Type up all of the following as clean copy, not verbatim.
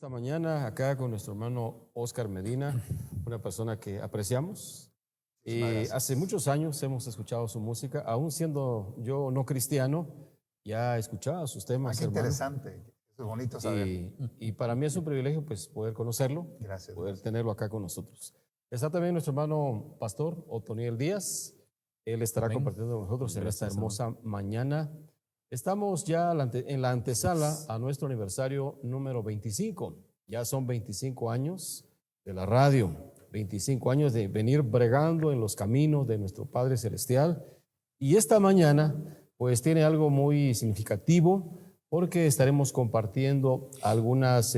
Esta mañana acá con nuestro hermano Oscar Medina, una persona que apreciamos. Hace muchos años hemos escuchado su música, aún siendo yo no cristiano, ya escuchaba sus temas. Qué interesante, es bonito saber. Y para mí es un privilegio pues poder conocerlo, poder tenerlo acá con nosotros. Está también nuestro hermano pastor Otoniel Díaz. Él estará compartiendo con nosotros en esta hermosa mañana. Estamos ya en la antesala a nuestro aniversario número 25. Ya son 25 años de la radio, 25 años de venir bregando en los caminos de nuestro Padre Celestial. Y esta mañana pues tiene algo muy significativo porque estaremos compartiendo algunas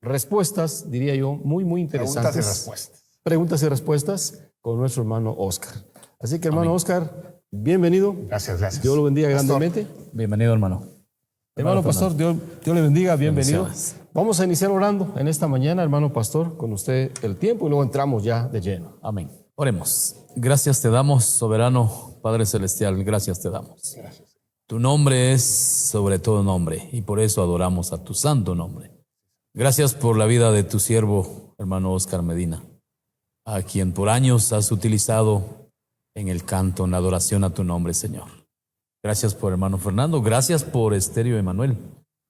respuestas, diría yo, muy interesantes. Preguntas y respuestas. Preguntas y respuestas con nuestro hermano Oscar. Así que hermano Oscar, bienvenido. Gracias. Dios lo bendiga grandemente. Bienvenido, hermano. Hermano pastor, Dios le bendiga, bienvenido. Vamos a iniciar orando en esta mañana, hermano pastor, con usted el tiempo y luego entramos ya de lleno. Amén. Oremos. Gracias te damos, soberano Padre Celestial, gracias te damos. Gracias. Tu nombre es sobre todo nombre y por eso adoramos a tu santo nombre. Gracias por la vida de tu siervo, hermano Oscar Medina, a quien por años has utilizado en el canto, en la adoración a tu nombre, Señor. Gracias por hermano Fernando, gracias por Estéreo Emanuel.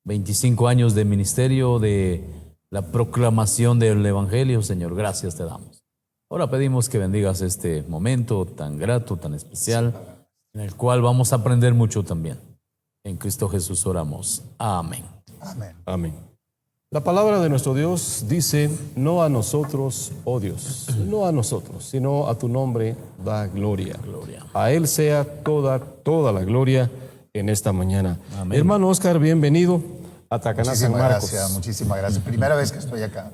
25 años de ministerio, de la proclamación del Evangelio, Señor, gracias te damos. Ahora pedimos que bendigas este momento tan grato, tan especial, en el cual vamos a aprender mucho también. En Cristo Jesús oramos. Amén. Amén. Amén. La palabra de nuestro Dios dice, no a nosotros, oh Dios, no a nosotros, sino a tu nombre da gloria. A Él sea toda la gloria en esta mañana. Amén. Hermano Oscar, bienvenido a Tacaná San Marcos. Muchísimas gracias. Primera vez que estoy acá.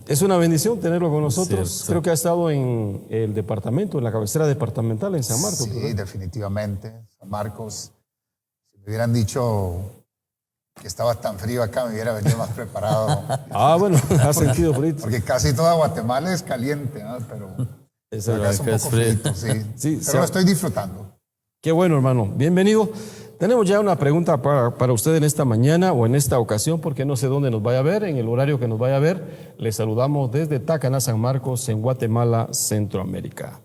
Es una bendición tenerlo con nosotros. Cierto. Creo que ha estado en el departamento, en la cabecera departamental en San Marcos. Sí, ¿verdad? definitivamente. San Marcos, si me hubieran dicho que estaba tan frío acá, me hubiera venido más preparado. Bueno, ha sentido frío. Porque casi toda Guatemala es caliente, ¿no? Pero Es acá es un es poco frío. frío, sí. Sí, Pero lo estoy disfrutando. Qué bueno, hermano. Bienvenido. Tenemos ya una pregunta para usted en esta mañana o en esta ocasión, porque no sé dónde nos vaya a ver, en el horario que nos vaya a ver. Le saludamos desde Tacaná, San Marcos, en Guatemala, Centroamérica.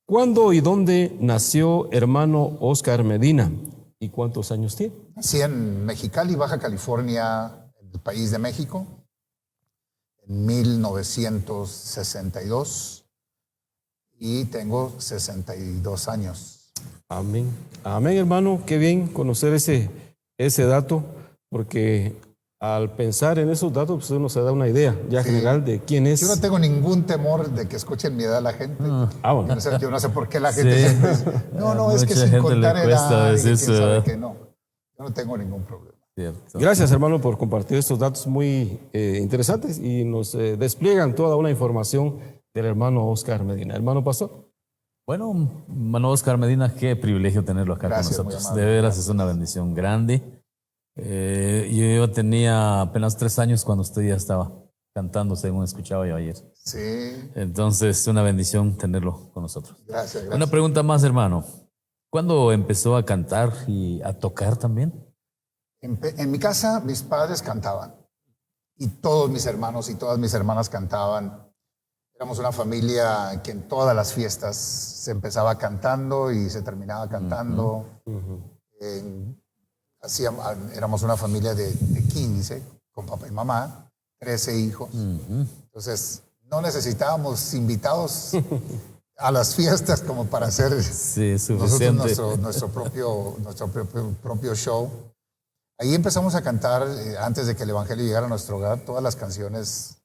¿Cuándo y dónde nació hermano Oscar Medina? ¿Y cuántos años tiene? Nací en Mexicali, Baja California, en el país de México, en 1962 y tengo 62 años. Amén. Amén, hermano. Qué bien conocer ese dato, porque al pensar en esos datos, pues uno se da una idea ya general de quién es. Yo no tengo ningún temor de que escuchen mi edad la gente. Bueno. Yo no sé por qué la gente siempre dice, no, es que sin contar edad, y quién sabe qué no. Yo no tengo ningún problema. Cierto. Gracias, hermano, por compartir estos datos muy interesantes y nos despliegan toda una información del hermano Oscar Medina. Hermano pastor. Bueno, hermano Oscar Medina, qué privilegio tenerlo acá Gracias, con muy nosotros. amable. De veras es una bendición grande. Yo tenía apenas 3 años cuando usted ya estaba cantando, según escuchaba yo ayer. Sí, Entonces, una bendición tenerlo con nosotros. gracias. Una pregunta más, hermano. ¿Cuándo empezó a cantar y a tocar también? En mi casa mis padres cantaban y todos mis hermanos y todas mis hermanas cantaban. Éramos una familia que en todas las fiestas se empezaba cantando y se terminaba cantando. Éramos una familia de 15 con papá y mamá, 13 hijos. Entonces no necesitábamos invitados a las fiestas como para hacer Sí, suficiente. nosotros nuestro propio show. Ahí empezamos a cantar, antes de que el Evangelio llegara a nuestro hogar, todas las canciones,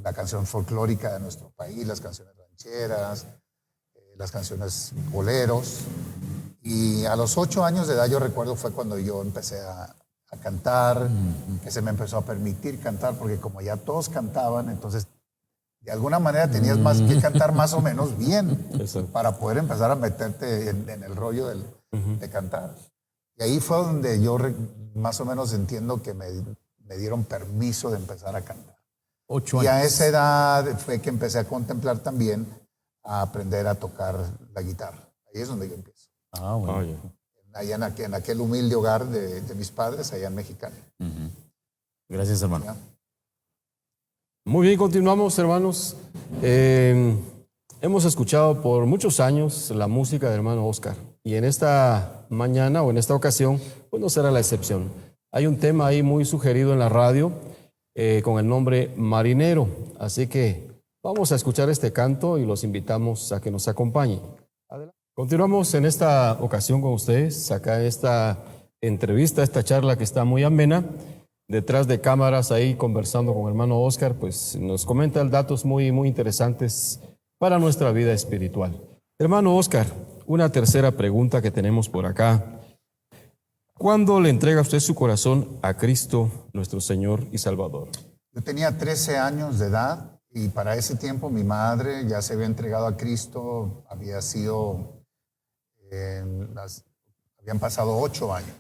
la canción folclórica de nuestro país, las canciones rancheras, las canciones boleros. Y a los 8 años de edad, yo recuerdo, fue cuando yo empecé a cantar, que se me empezó a permitir cantar, porque como ya todos cantaban, entonces de alguna manera tenías más que cantar más o menos bien para poder empezar a meterte en el rollo de cantar. Y ahí fue donde yo más o menos entiendo que me dieron permiso de empezar a cantar. 8 años. Y a esa edad fue que empecé a contemplar también a aprender a tocar la guitarra. Ahí es donde yo empiezo. Bueno. Allá en aquel humilde hogar de mis padres, allá en Mexicali. Gracias, hermano. Muy bien, continuamos, hermanos. Hemos escuchado por muchos años la música del hermano Oscar y en esta mañana o en esta ocasión, pues no será la excepción. Hay un tema ahí muy sugerido en la radio con el nombre Marinero, así que vamos a escuchar este canto y los invitamos a que nos acompañen. Adelante. Continuamos en esta ocasión con ustedes, acá en esta entrevista, esta charla que está muy amena. Detrás de cámaras ahí conversando con el hermano Oscar, pues nos comenta datos muy, muy interesantes para nuestra vida espiritual. Hermano Oscar, una tercera pregunta que tenemos por acá. ¿Cuándo le entrega usted su corazón a Cristo, nuestro Señor y Salvador? Yo tenía 13 años de edad y para ese tiempo mi madre ya se había entregado a Cristo, habían pasado 8 años.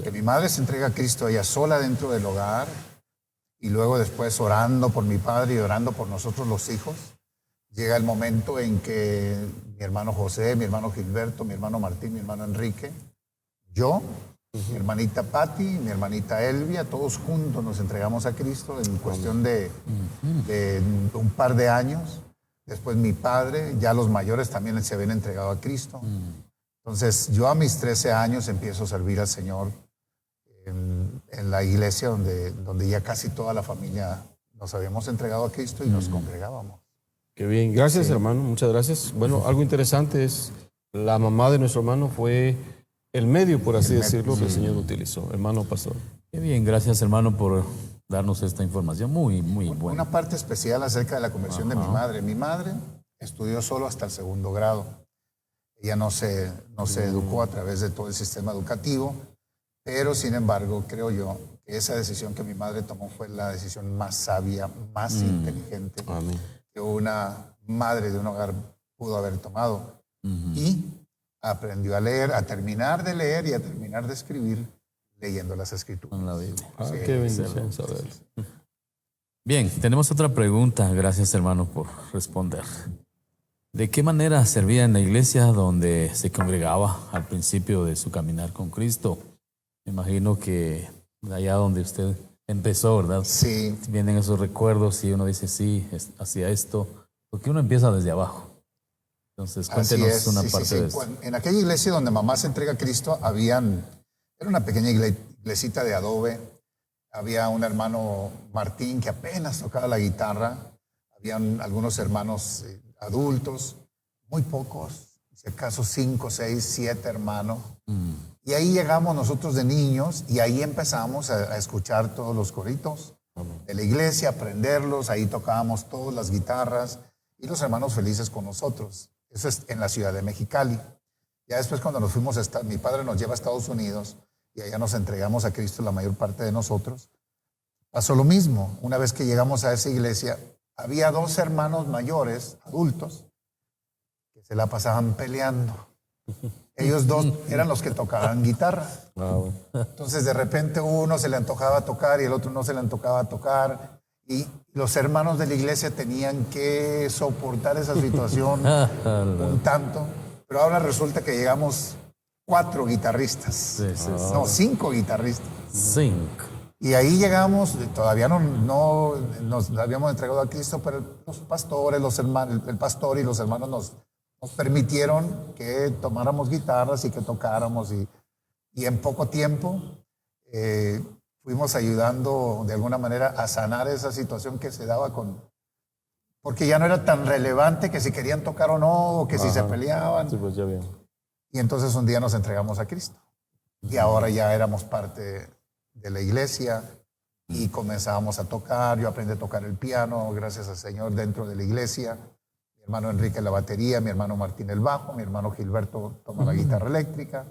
Que mi madre se entrega a Cristo ella sola dentro del hogar y luego después orando por mi padre y orando por nosotros los hijos. Llega el momento en que mi hermano José, mi hermano Gilberto, mi hermano Martín, mi hermano Enrique, yo, mi hermanita Patti, mi hermanita Elvia, todos juntos nos entregamos a Cristo en cuestión de un par de años. Después mi padre, ya los mayores también se habían entregado a Cristo. Entonces, yo a mis 13 años empiezo a servir al Señor en la iglesia donde ya casi toda la familia nos habíamos entregado a Cristo y nos congregábamos. Qué bien, gracias hermano, muchas gracias. Bueno, algo interesante es, la mamá de nuestro hermano fue el medio, por así decirlo, que el Señor utilizó. Hermano pastor. Qué bien, gracias hermano por darnos esta información muy, muy buena. Una parte especial acerca de la conversión de mi madre. Mi madre estudió solo hasta el 2º grado. Ella no se educó a través de todo el sistema educativo, pero sin embargo creo yo que esa decisión que mi madre tomó fue la decisión más sabia, más inteligente que una madre de un hogar pudo haber tomado. Y aprendió a leer, a terminar de leer y a terminar de escribir leyendo las escrituras. En la Biblia. Sí, qué bendición saber. Bien, tenemos otra pregunta. Gracias hermano por responder. ¿De qué manera servía en la iglesia donde se congregaba al principio de su caminar con Cristo? Me imagino que de allá donde usted empezó, ¿verdad? Sí. Vienen esos recuerdos y uno dice, sí, hacía esto, porque uno empieza desde abajo. Entonces, cuéntenos una parte de eso. En aquella iglesia donde mamá se entrega a Cristo, era una pequeña iglesita de adobe. Había un hermano Martín que apenas tocaba la guitarra. Habían algunos hermanos adultos, muy pocos, si acaso 5, 6, 7 hermanos. Y ahí llegamos nosotros de niños y ahí empezamos a escuchar todos los coritos de la iglesia, aprenderlos. Ahí tocábamos todas las guitarras y los hermanos felices con nosotros. Eso es en la ciudad de Mexicali. Ya después cuando nos fuimos, mi padre nos lleva a Estados Unidos y allá nos entregamos a Cristo la mayor parte de nosotros. Pasó lo mismo. Una vez que llegamos a esa iglesia, había 2 hermanos mayores, adultos, que se la pasaban peleando. Ellos 2 eran los que tocaban guitarra. Entonces de repente uno se le antojaba tocar y el otro no se le antojaba tocar. Y los hermanos de la iglesia tenían que soportar esa situación un tanto. Pero ahora resulta que llegamos 4 guitarristas. No, 5 guitarristas. 5. Y ahí llegamos, todavía no nos habíamos entregado a Cristo, pero los pastores, los hermanos, el pastor y los hermanos nos permitieron que tomáramos guitarras y que tocáramos. Y en poco tiempo fuimos ayudando de alguna manera a sanar esa situación que se daba porque ya no era tan relevante que si querían tocar o no, o que si se peleaban. Sí, pues ya bien. Y entonces un día nos entregamos a Cristo. Y ahora ya éramos parte de la iglesia y comenzábamos a tocar. Yo aprendí a tocar el piano, gracias al Señor, dentro de la iglesia. Mi hermano Enrique la batería, mi hermano Martín el bajo, mi hermano Gilberto toma la guitarra eléctrica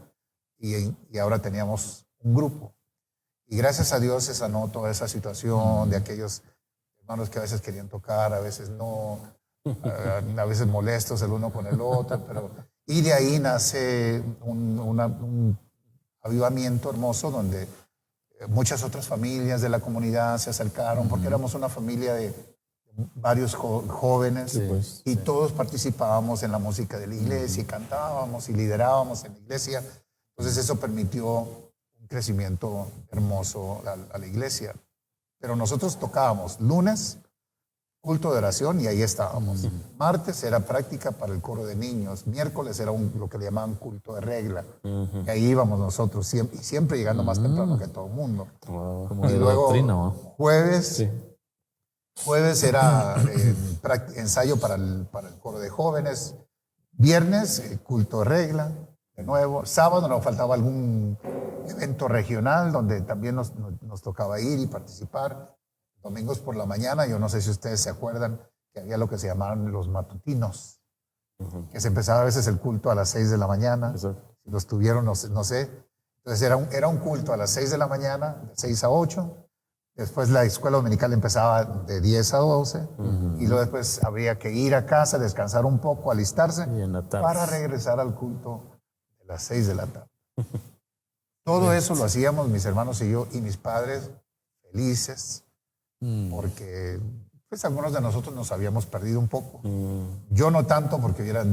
y ahora teníamos un grupo. Y gracias a Dios se sanó toda esa situación de aquellos hermanos que a veces querían tocar, a veces no, a veces molestos el uno con el otro, y de ahí nace un avivamiento hermoso donde muchas otras familias de la comunidad se acercaron, porque éramos una familia de varios jóvenes, sí, pues, y todos participábamos en la música de la iglesia y cantábamos y liderábamos en la iglesia. Entonces eso permitió un crecimiento hermoso a la iglesia. Pero nosotros tocábamos lunes, culto de oración, y ahí estábamos. Martes era práctica para el coro de niños. Miércoles era lo que le llamaban culto de regla. Y ahí íbamos nosotros, siempre llegando más temprano que todo el mundo. Como Y de luego doctrina, ¿no? jueves era ensayo para el coro de jóvenes. Viernes, culto de regla, de nuevo. Sábado nos faltaba algún evento regional donde también nos tocaba ir y participar. Domingos por la mañana, yo no sé si ustedes se acuerdan que había lo que se llamaban los matutinos, que se empezaba a veces el culto a las 6 de la mañana. Si los tuvieron, no sé. Entonces era un culto a las 6 de la mañana, de 6 a 8. Después la escuela dominical empezaba de 10 a 12. Y luego después habría que ir a casa, descansar un poco, alistarse para regresar al culto de las 6 de la tarde. Todo eso lo hacíamos mis hermanos y yo y mis padres felices. Porque pues algunos de nosotros nos habíamos perdido un poco. Yo no tanto porque era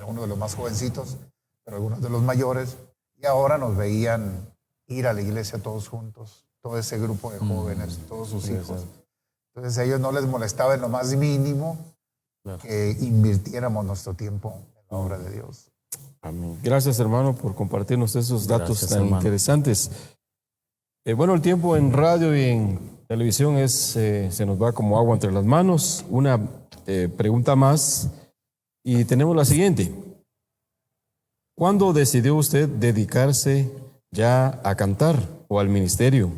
uno de los más jovencitos, pero algunos de los mayores. Y ahora nos veían ir a la iglesia todos juntos, todo ese grupo de jóvenes, todos sus hijos. Entonces a ellos no les molestaba en lo más mínimo que invirtiéramos nuestro tiempo en la obra de Dios. Amén. Gracias, hermano, por compartirnos esos datos tan hermano. interesantes. Bueno, el tiempo en radio y en televisión se nos va como agua entre las manos. Una pregunta más y tenemos la siguiente. ¿Cuándo decidió usted dedicarse ya a cantar o al ministerio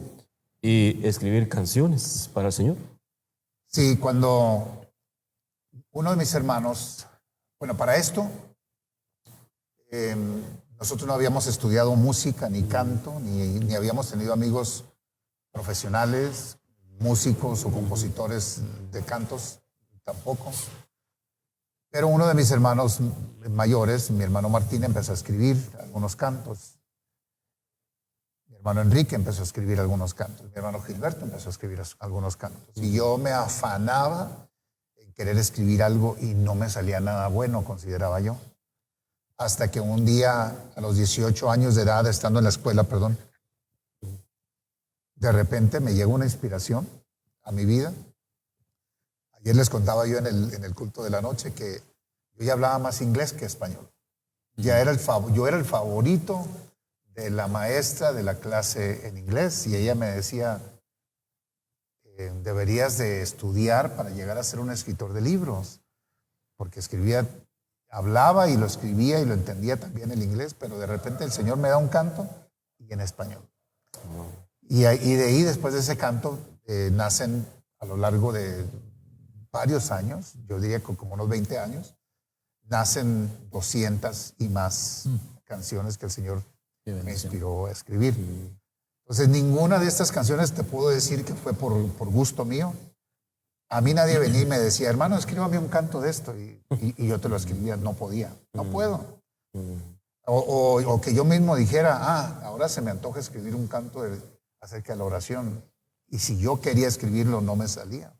y escribir canciones para el Señor? Sí, cuando uno de mis hermanos, bueno, para esto, nosotros no habíamos estudiado música ni canto, ni habíamos tenido amigos profesionales, músicos o compositores de cantos, tampoco. Pero uno de mis hermanos mayores, mi hermano Martín, empezó a escribir algunos cantos. Mi hermano Enrique empezó a escribir algunos cantos. Mi hermano Gilberto empezó a escribir algunos cantos. Y yo me afanaba en querer escribir algo y no me salía nada bueno, consideraba yo. Hasta que un día, a los 18 años de edad, estando en la escuela, de repente me llegó una inspiración a mi vida. Ayer les contaba yo en el culto de la noche que yo ya hablaba más inglés que español. Yo era el favorito de la maestra de la clase en inglés y ella me decía, deberías de estudiar para llegar a ser un escritor de libros, porque hablaba y lo escribía y lo entendía también el inglés, pero de repente el Señor me da un canto y en español. Y de ahí, después de ese canto, nacen a lo largo de varios años, yo diría como unos 20 años, nacen 200 y más canciones que el Señor me inspiró a escribir. Entonces, ninguna de estas canciones te puedo decir que fue por gusto mío. A mí nadie venía y me decía, hermano, escríbame un canto de esto. Y yo te lo escribía, no podía, no puedo. O que yo mismo dijera, ahora se me antoja escribir un canto acerca de la oración. Y si yo quería escribirlo, no me salía.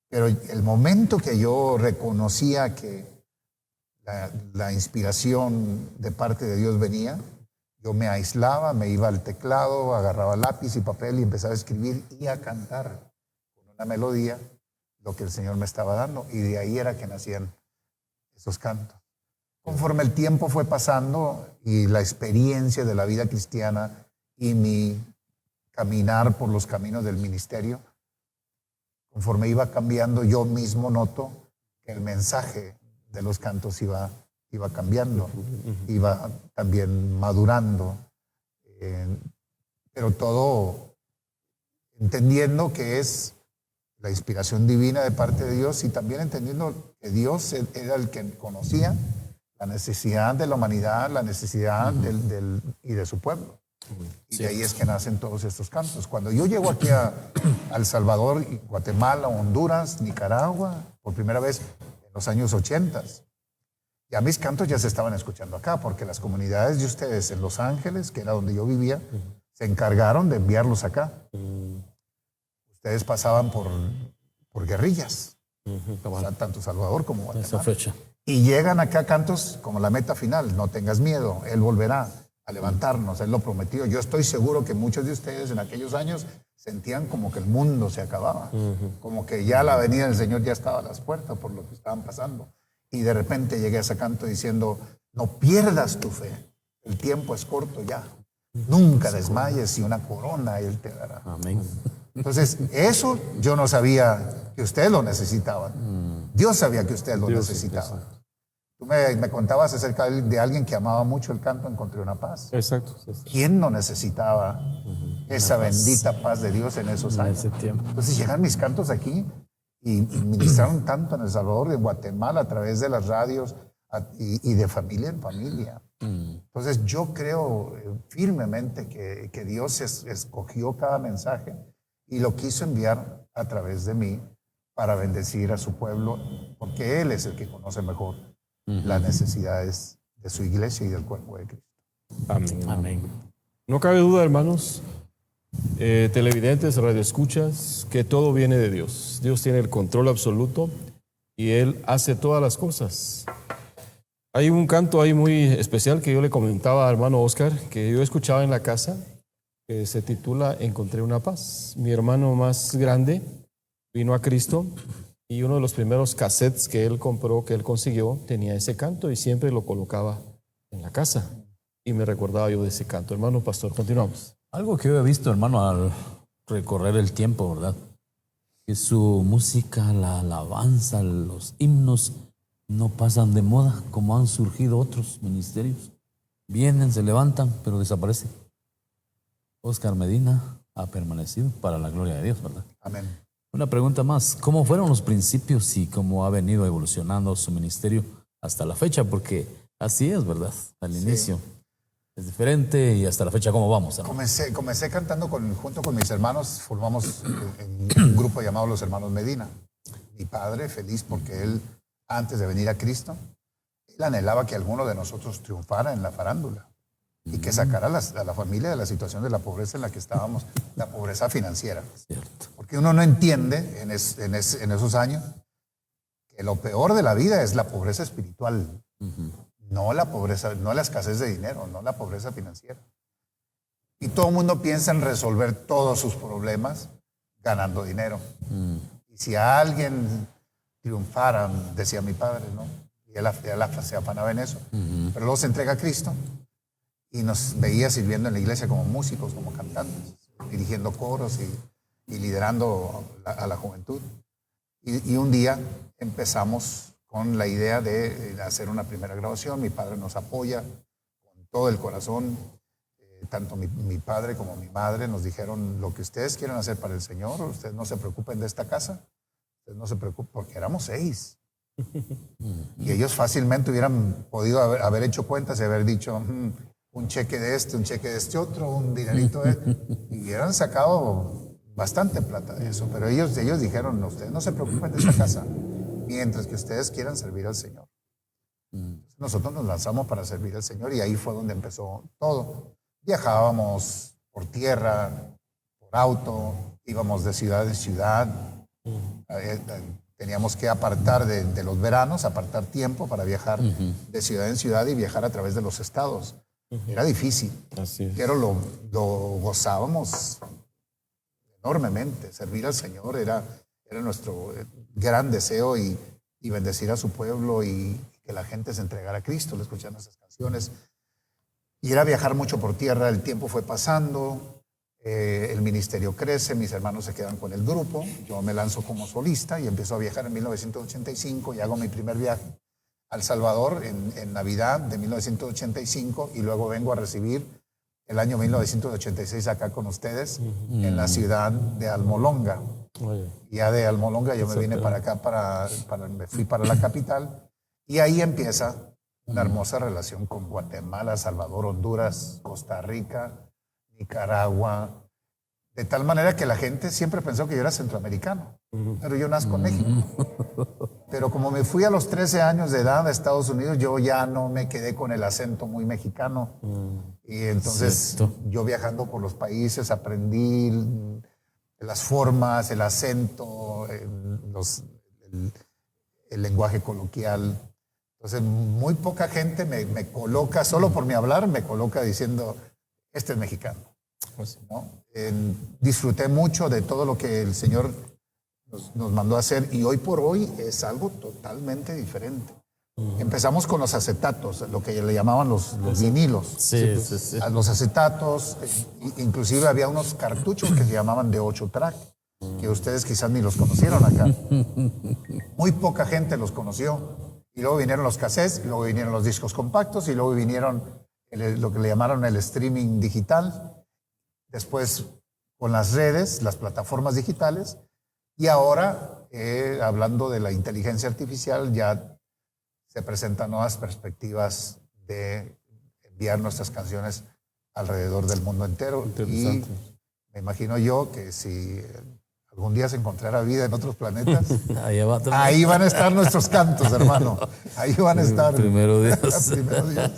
Pero el momento que yo reconocía que la inspiración de parte de Dios venía, yo me aislaba, me iba al teclado, agarraba lápiz y papel y empezaba a escribir y a cantar con una melodía lo que el Señor me estaba dando. Y de ahí era que nacían esos cantos. Conforme el tiempo fue pasando y la experiencia de la vida cristiana y mi caminar por los caminos del ministerio, conforme iba cambiando, yo mismo noto que el mensaje de los cantos iba cambiando, iba también madurando, pero todo entendiendo que es la inspiración divina de parte de Dios y también entendiendo que Dios era el que conocía la necesidad de la humanidad, la necesidad y de su pueblo. Y de ahí es que nacen todos estos cantos. Cuando yo llego aquí a El Salvador, Guatemala, Honduras, Nicaragua, por primera vez en los años 80, ya mis cantos ya se estaban escuchando acá, porque las comunidades de ustedes en Los Ángeles, que era donde yo vivía, se encargaron de enviarlos acá. Ustedes pasaban por guerrillas, o sea, tanto Salvador como Guatemala. Esa fecha. Y llegan acá cantos como la meta final, no tengas miedo, Él volverá a levantarnos, Él lo prometió. Yo estoy seguro que muchos de ustedes en aquellos años sentían como que el mundo se acababa, como que ya la venida del Señor ya estaba a las puertas por lo que estaban pasando. Y de repente llegué a ese canto diciendo, no pierdas tu fe, el tiempo es corto ya. Nunca desmayes y una corona Él te dará. Amén. Entonces, eso yo no sabía que ustedes lo necesitaban. Dios sabía que ustedes lo necesitaban. Tú me contabas acerca de alguien que amaba mucho el canto Encontré una paz. Exacto. ¿Quién no necesitaba esa bendita paz de Dios en esos años? En ese tiempo. Entonces llegan mis cantos aquí y ministraron tanto en El Salvador, en Guatemala, a través de las radios y de familia en familia. Entonces yo creo firmemente que Dios escogió cada mensaje y lo quiso enviar a través de mí para bendecir a su pueblo, porque Él es el que conoce mejor las necesidades de su iglesia y del cuerpo de Cristo. Amén. Amén. No cabe duda, hermanos, televidentes, radioescuchas, que todo viene de Dios. Dios tiene el control absoluto y Él hace todas las cosas. Hay un canto ahí muy especial que yo le comentaba al hermano Oscar, que yo escuchaba en la casa, que se titula Encontré una paz. Mi hermano más grande vino a Cristo y uno de los primeros cassettes que él compró, que él consiguió, tenía ese canto y siempre lo colocaba en la casa. Y me recordaba yo de ese canto. Hermano pastor, continuamos. Algo que yo he visto, hermano, al recorrer el tiempo, ¿verdad? Que su música, la alabanza, los himnos no pasan de moda como han surgido otros ministerios. Vienen, se levantan, pero desaparecen. Oscar Medina ha permanecido para la gloria de Dios, ¿verdad? Amén. Una pregunta más. ¿Cómo fueron los principios y cómo ha venido evolucionando su ministerio hasta la fecha? Porque así es, ¿verdad? Al inicio es diferente y hasta la fecha, ¿cómo vamos, hermano? Comencé cantando junto con mis hermanos, formamos un grupo llamado Los Hermanos Medina. Mi padre, feliz porque él, antes de venir a Cristo, él anhelaba que alguno de nosotros triunfara en la farándula y que sacara a la familia de la situación de la pobreza en la que estábamos, la pobreza financiera. Cierto. Porque uno no entiende en esos años que lo peor de la vida es la pobreza espiritual, no la pobreza, no la escasez de dinero, no la pobreza financiera. Y todo el mundo piensa en resolver todos sus problemas ganando dinero. Y si alguien triunfara, decía mi padre, ¿no? Y él se afanaba en eso. Pero luego se entrega a Cristo y nos veía sirviendo en la iglesia como músicos, como cantantes, dirigiendo coros y liderando a la juventud. Y un día empezamos con la idea de hacer una primera grabación. Mi padre nos apoya con todo el corazón. Tanto mi padre como mi madre nos dijeron, lo que ustedes quieran hacer para el Señor, ustedes no se preocupen de esta casa, ustedes no se preocupen, porque éramos 6. Y ellos fácilmente hubieran podido haber hecho cuentas y haber dicho, un cheque de un cheque de este otro, un dinerito de y hubieran sacado bastante plata de eso. Pero ellos dijeron, ustedes no se preocupen de esta casa, mientras que ustedes quieran servir al Señor. Nosotros nos lanzamos para servir al Señor y ahí fue donde empezó todo. Viajábamos por tierra, por auto, íbamos de ciudad en ciudad. Teníamos que apartar de los veranos, apartar tiempo para viajar de ciudad en ciudad y viajar a través de los estados. Era difícil, Así es. pero lo gozábamos enormemente. Servir al Señor era nuestro gran deseo y bendecir a su pueblo y que la gente se entregara a Cristo, le escucharan esas canciones. Y era viajar mucho por tierra, el tiempo fue pasando, el ministerio crece, mis hermanos se quedan con el grupo, yo me lanzo como solista y empiezo a viajar en 1985 y hago mi primer viaje a El Salvador en Navidad de 1985 y luego vengo a recibir el año 1986 acá con ustedes en la ciudad de Almolonga. Y ya de Almolonga yo me vine para acá, me fui para la capital y ahí empieza una hermosa relación con Guatemala, Salvador, Honduras, Costa Rica, Nicaragua, de tal manera que la gente siempre pensó que yo era centroamericano, pero yo nazco en México. Pero como me fui a los 13 años de edad a Estados Unidos, yo ya no me quedé con el acento muy mexicano. Y entonces yo viajando por los países aprendí las formas, el acento, el lenguaje coloquial. Entonces muy poca gente me coloca, solo por mi hablar, me coloca diciendo, este es mexicano. ¿no? Disfruté mucho de todo lo que el Señor nos mandó a hacer y hoy por hoy es algo totalmente diferente. Empezamos con los acetatos, lo que le llamaban los vinilos. Sí. Los acetatos, inclusive había unos cartuchos que se llamaban de 8 track, que ustedes quizás ni los conocieron acá. Muy poca gente los conoció. Y luego vinieron los cassettes, y luego vinieron los discos compactos, y luego vinieron lo que le llamaron el streaming digital. Después con las redes, las plataformas digitales. Y ahora, hablando de la inteligencia artificial, ya se presentan nuevas perspectivas de enviar nuestras canciones alrededor del mundo entero. Y me imagino yo que si algún día se encontrara vida en otros planetas, ahí van a estar nuestros cantos, hermano. Ahí van a estar. Primero Dios. Primero Dios.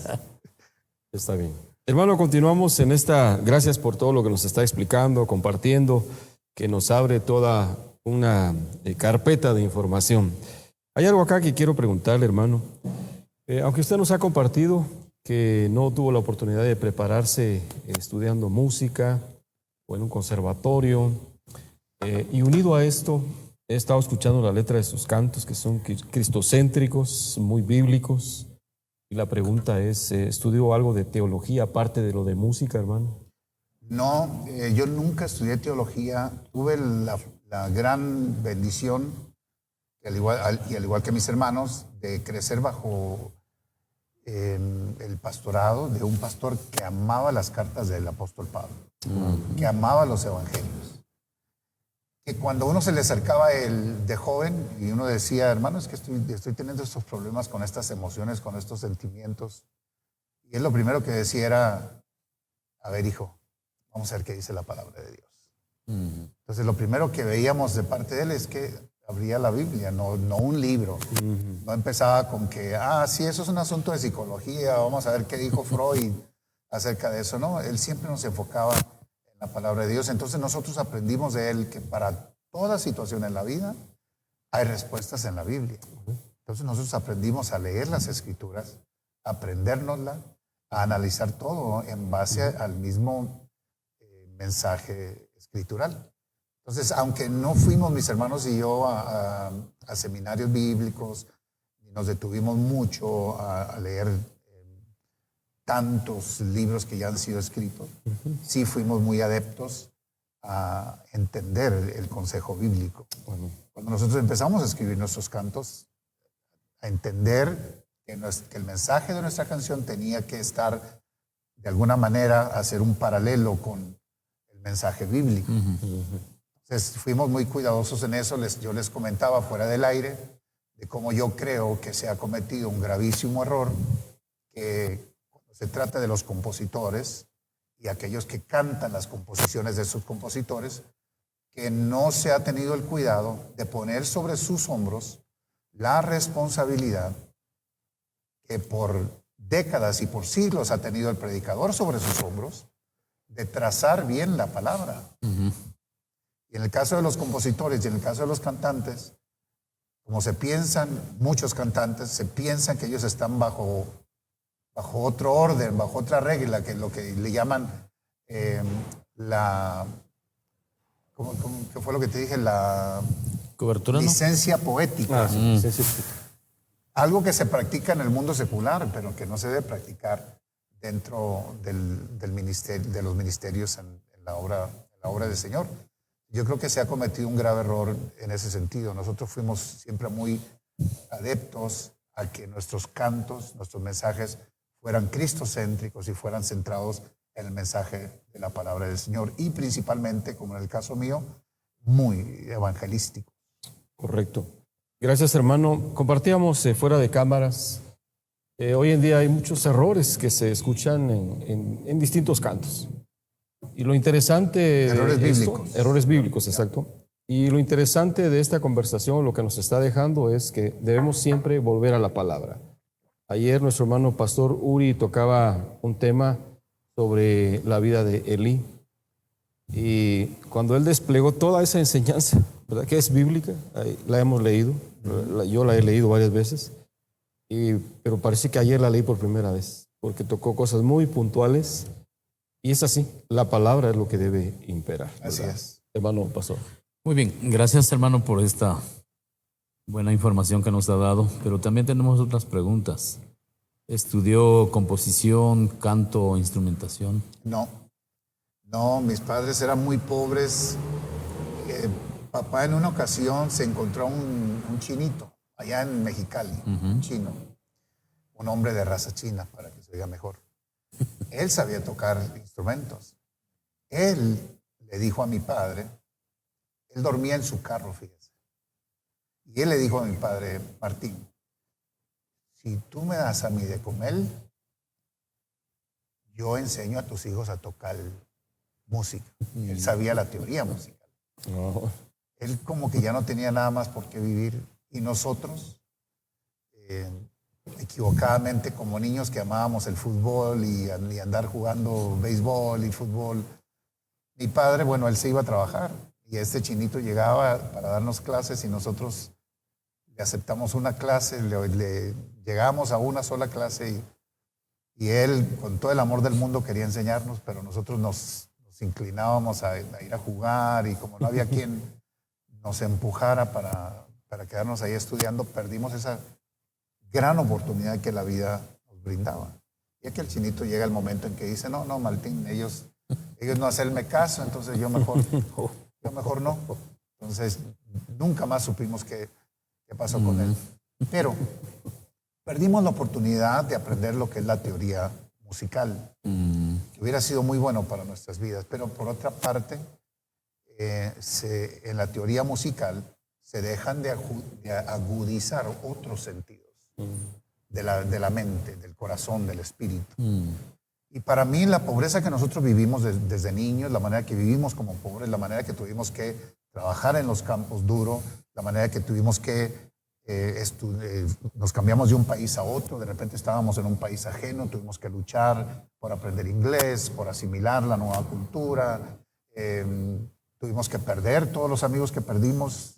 Está bien. Hermano, continuamos en esta. Gracias por todo lo que nos está explicando, compartiendo, que nos abre toda una carpeta de información. Hay algo acá que quiero preguntarle, hermano. Aunque usted nos ha compartido que no tuvo la oportunidad de prepararse estudiando música o en un conservatorio, y unido a esto, he estado escuchando la letra de sus cantos que son cristocéntricos, muy bíblicos. Y la pregunta es, ¿estudió algo de teología aparte de lo de música, hermano? No, yo nunca estudié teología. Tuve la gran bendición, y al igual que mis hermanos, de crecer bajo el pastorado de un pastor que amaba las cartas del apóstol Pablo, que amaba los evangelios. Que cuando uno se le acercaba de joven y uno decía, hermano, es que estoy teniendo estos problemas con estas emociones, con estos sentimientos. Y él lo primero que decía era, a ver, hijo, vamos a ver qué dice la palabra de Dios. Entonces, lo primero que veíamos de parte de él es que abría la Biblia, no un libro. No empezaba con que, sí, eso es un asunto de psicología, vamos a ver qué dijo Freud acerca de eso. No, él siempre nos enfocaba en la palabra de Dios. Entonces nosotros aprendimos de él que para toda situación en la vida hay respuestas en la Biblia. Entonces nosotros aprendimos a leer las Escrituras, a aprendérnosla, a analizar todo en base al mismo mensaje escritural. Entonces, aunque no fuimos mis hermanos y yo a seminarios bíblicos, nos detuvimos mucho a leer tantos libros que ya han sido escritos, sí fuimos muy adeptos a entender el consejo bíblico. Cuando nosotros empezamos a escribir nuestros cantos, a entender que el mensaje de nuestra canción tenía que estar, de alguna manera, hacer un paralelo con el mensaje bíblico. Entonces fuimos muy cuidadosos en eso. Yo les comentaba fuera del aire de cómo yo creo que se ha cometido un gravísimo error, que cuando se trata de los compositores y aquellos que cantan las composiciones de sus compositores, que no se ha tenido el cuidado de poner sobre sus hombros la responsabilidad que por décadas y por siglos ha tenido el predicador sobre sus hombros, de trazar bien la palabra. Y en el caso de los compositores y en el caso de los cantantes, como se piensan, muchos cantantes se piensan que ellos están bajo otro orden, bajo otra regla, que lo que le llaman ¿qué fue lo que te dije? La cobertura, licencia poética. Sí. Algo que se practica en el mundo secular, pero que no se debe practicar dentro del ministerio, de los ministerios en la obra del Señor. Yo creo que se ha cometido un grave error en ese sentido. Nosotros fuimos siempre muy adeptos a que nuestros cantos, nuestros mensajes fueran cristocéntricos y fueran centrados en el mensaje de la palabra del Señor y principalmente, como en el caso mío, muy evangelístico. Correcto. Gracias, hermano. Compartíamos fuera de cámaras. Hoy en día hay muchos errores que se escuchan en distintos cantos. Y lo interesante... Errores bíblicos, exacto. Y lo interesante de esta conversación, lo que nos está dejando es que debemos siempre volver a la palabra. Ayer nuestro hermano pastor Uri tocaba un tema sobre la vida de Elí. Y cuando él desplegó toda esa enseñanza, ¿verdad? Que es bíblica, la hemos leído, yo la he leído varias veces, pero parece que ayer la leí por primera vez, porque tocó cosas muy puntuales Y es así, la palabra es lo que debe imperar. Así ¿verdad? es. Hermano pastor. Muy bien, gracias hermano por esta buena información que nos ha dado, pero también tenemos otras preguntas. ¿Estudió composición, canto, instrumentación? No, mis padres eran muy pobres. Papá en una ocasión se encontró un chinito allá en Mexicali, un chino, un hombre de raza china, para que se oiga mejor. Él sabía tocar instrumentos. Él le dijo a mi padre, él dormía en su carro, fíjese, y él le dijo a mi padre, Martín, si tú me das a mí de comer, yo enseño a tus hijos a tocar música. Él sabía la teoría musical. Oh. Él como que ya no tenía nada más por qué vivir. Y nosotros, equivocadamente, como niños que amábamos el fútbol y andar jugando béisbol y fútbol, mi padre, bueno, él se iba a trabajar. Y este chinito llegaba para darnos clases y nosotros le aceptamos una clase, le llegamos a una sola clase y él, con todo el amor del mundo, quería enseñarnos, pero nosotros nos inclinábamos a ir a jugar y como no había quien nos empujara para quedarnos ahí estudiando, perdimos esa gran oportunidad que la vida nos brindaba. Y es que el chinito llega el momento en que dice, no, Martín, ellos no hacerme caso, entonces yo mejor no. Entonces, nunca más supimos qué pasó con él. Pero perdimos la oportunidad de aprender lo que es la teoría musical, que hubiera sido muy bueno para nuestras vidas. Pero por otra parte, en la teoría musical se dejan de agudizar otros sentidos de la mente, del corazón, del espíritu. Y para mí la pobreza que nosotros vivimos desde niños, la manera que vivimos como pobres, la manera que tuvimos que trabajar en los campos duro, la manera que tuvimos que nos cambiamos de un país a otro, de repente estábamos en un país ajeno, tuvimos que luchar por aprender inglés, por asimilar la nueva cultura, tuvimos que perder todos los amigos que perdimos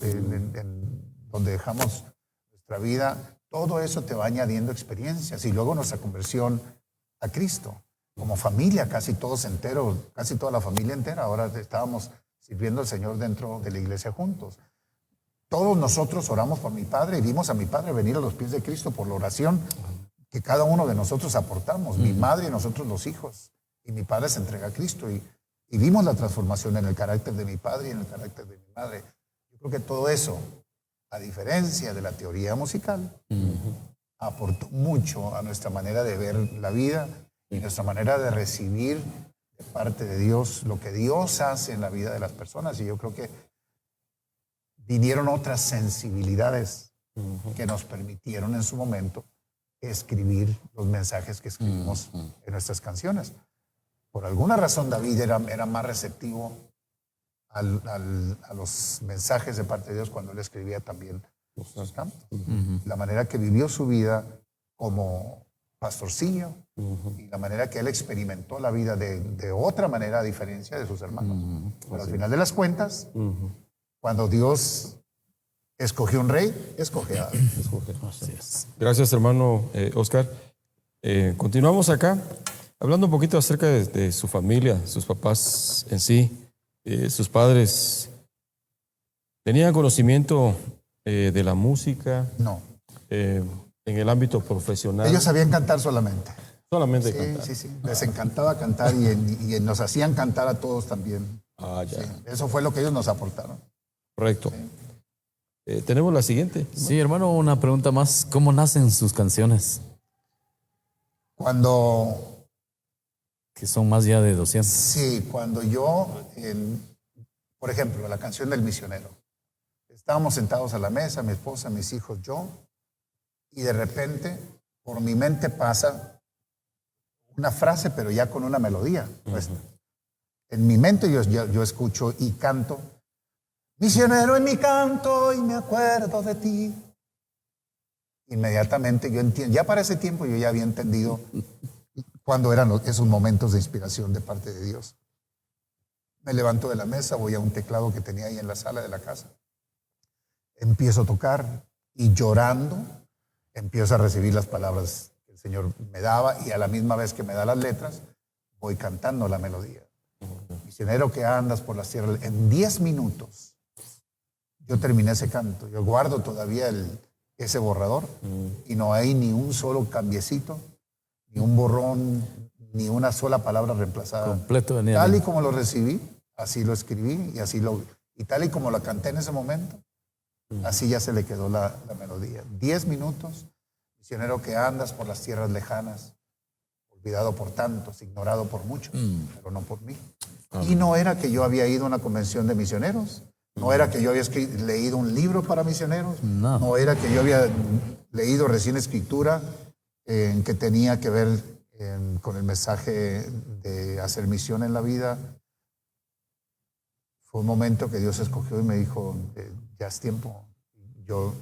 donde dejamos nuestra vida. Todo eso te va añadiendo experiencias y luego nuestra conversión a Cristo. Como familia, casi todos enteros, casi toda la familia entera, ahora estábamos sirviendo al Señor dentro de la iglesia juntos. Todos nosotros oramos por mi padre y vimos a mi padre venir a los pies de Cristo por la oración que cada uno de nosotros aportamos, mi madre y nosotros los hijos. Y mi padre se entrega a Cristo y vimos la transformación en el carácter de mi padre y en el carácter de mi madre. Yo creo que todo eso, a diferencia de la teoría musical, aportó mucho a nuestra manera de ver la vida y nuestra manera de recibir de parte de Dios lo que Dios hace en la vida de las personas. Y yo creo que vinieron otras sensibilidades que nos permitieron en su momento escribir los mensajes que escribimos en nuestras canciones. Por alguna razón David era más receptivo a los mensajes de parte de Dios cuando él escribía también los cantos. La manera que vivió su vida como pastorcillo y la manera que él experimentó la vida de otra manera a diferencia de sus hermanos. Pero al final de las cuentas, cuando Dios escogió un rey, escoge a David. Gracias, hermano Oscar. Continuamos acá, hablando un poquito acerca de su familia, sus papás en sí. Sus padres tenían conocimiento de la música. No. En el ámbito profesional. Ellos sabían cantar solamente. Solamente cantar. Sí. Les encantaba cantar y nos hacían cantar a todos también. Ya. Sí, eso fue lo que ellos nos aportaron. Correcto. Tenemos la siguiente. Sí, hermano, una pregunta más. ¿Cómo nacen sus canciones? Cuando... Que son más ya de 200. Sí, cuando yo, por ejemplo, la canción del misionero. Estábamos sentados a la mesa, mi esposa, mis hijos, yo, y de repente por mi mente pasa una frase, pero ya con una melodía. Pues, en mi mente yo escucho y canto, misionero en mi canto y me acuerdo de ti. Inmediatamente yo entiendo, ya para ese tiempo yo ya había entendido cuándo eran esos momentos de inspiración de parte de Dios. Me levanto de la mesa, voy a un teclado que tenía ahí en la sala de la casa. Empiezo a tocar y llorando empiezo a recibir las palabras que el Señor me daba y a la misma vez que me da las letras, voy cantando la melodía. Misionero que andas por las tierras. En 10 minutos yo terminé ese canto. Yo guardo todavía ese borrador y no hay ni un solo cambiecito, ni un borrón, ni una sola palabra reemplazada. Completo venía. Tal y como lo recibí, así lo escribí y tal y como lo canté en ese momento, así ya se le quedó la melodía. 10 minutos, misionero que andas por las tierras lejanas, olvidado por tantos, ignorado por muchos, pero no por mí. Y no era que yo había ido a una convención de misioneros, no era que yo había leído un libro para misioneros, no era que yo había leído recién escritura en que tenía que ver con el mensaje de hacer misión en la vida. Fue un momento que Dios escogió y me dijo, ya es tiempo. Yo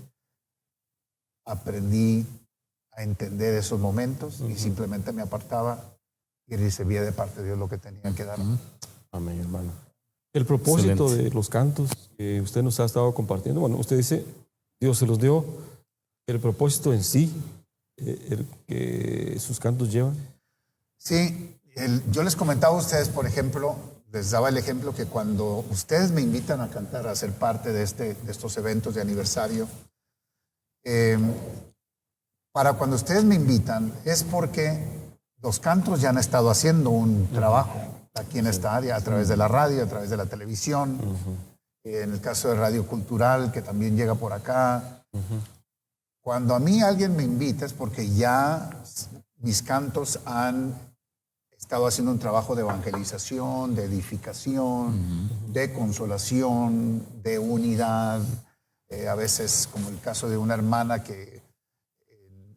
aprendí a entender esos momentos y simplemente me apartaba y recibía de parte de Dios lo que tenía que dar. Amén, hermano. El propósito de los cantos que usted nos ha estado compartiendo, bueno, usted dice, Dios se los dio, el propósito en sí, el que sus cantos llevan. Sí, yo les comentaba a ustedes, por ejemplo, les daba el ejemplo que cuando ustedes me invitan a cantar, a ser parte de estos eventos de aniversario, para cuando ustedes me invitan es porque los cantos ya han estado haciendo un trabajo aquí en esta área, a través de la radio, a través de la televisión, en el caso de Radio Cultural, que también llega por acá. Cuando a mí alguien me invita es porque ya mis cantos han estado haciendo un trabajo de evangelización, de edificación, de consolación, de unidad. A veces, como el caso de una hermana que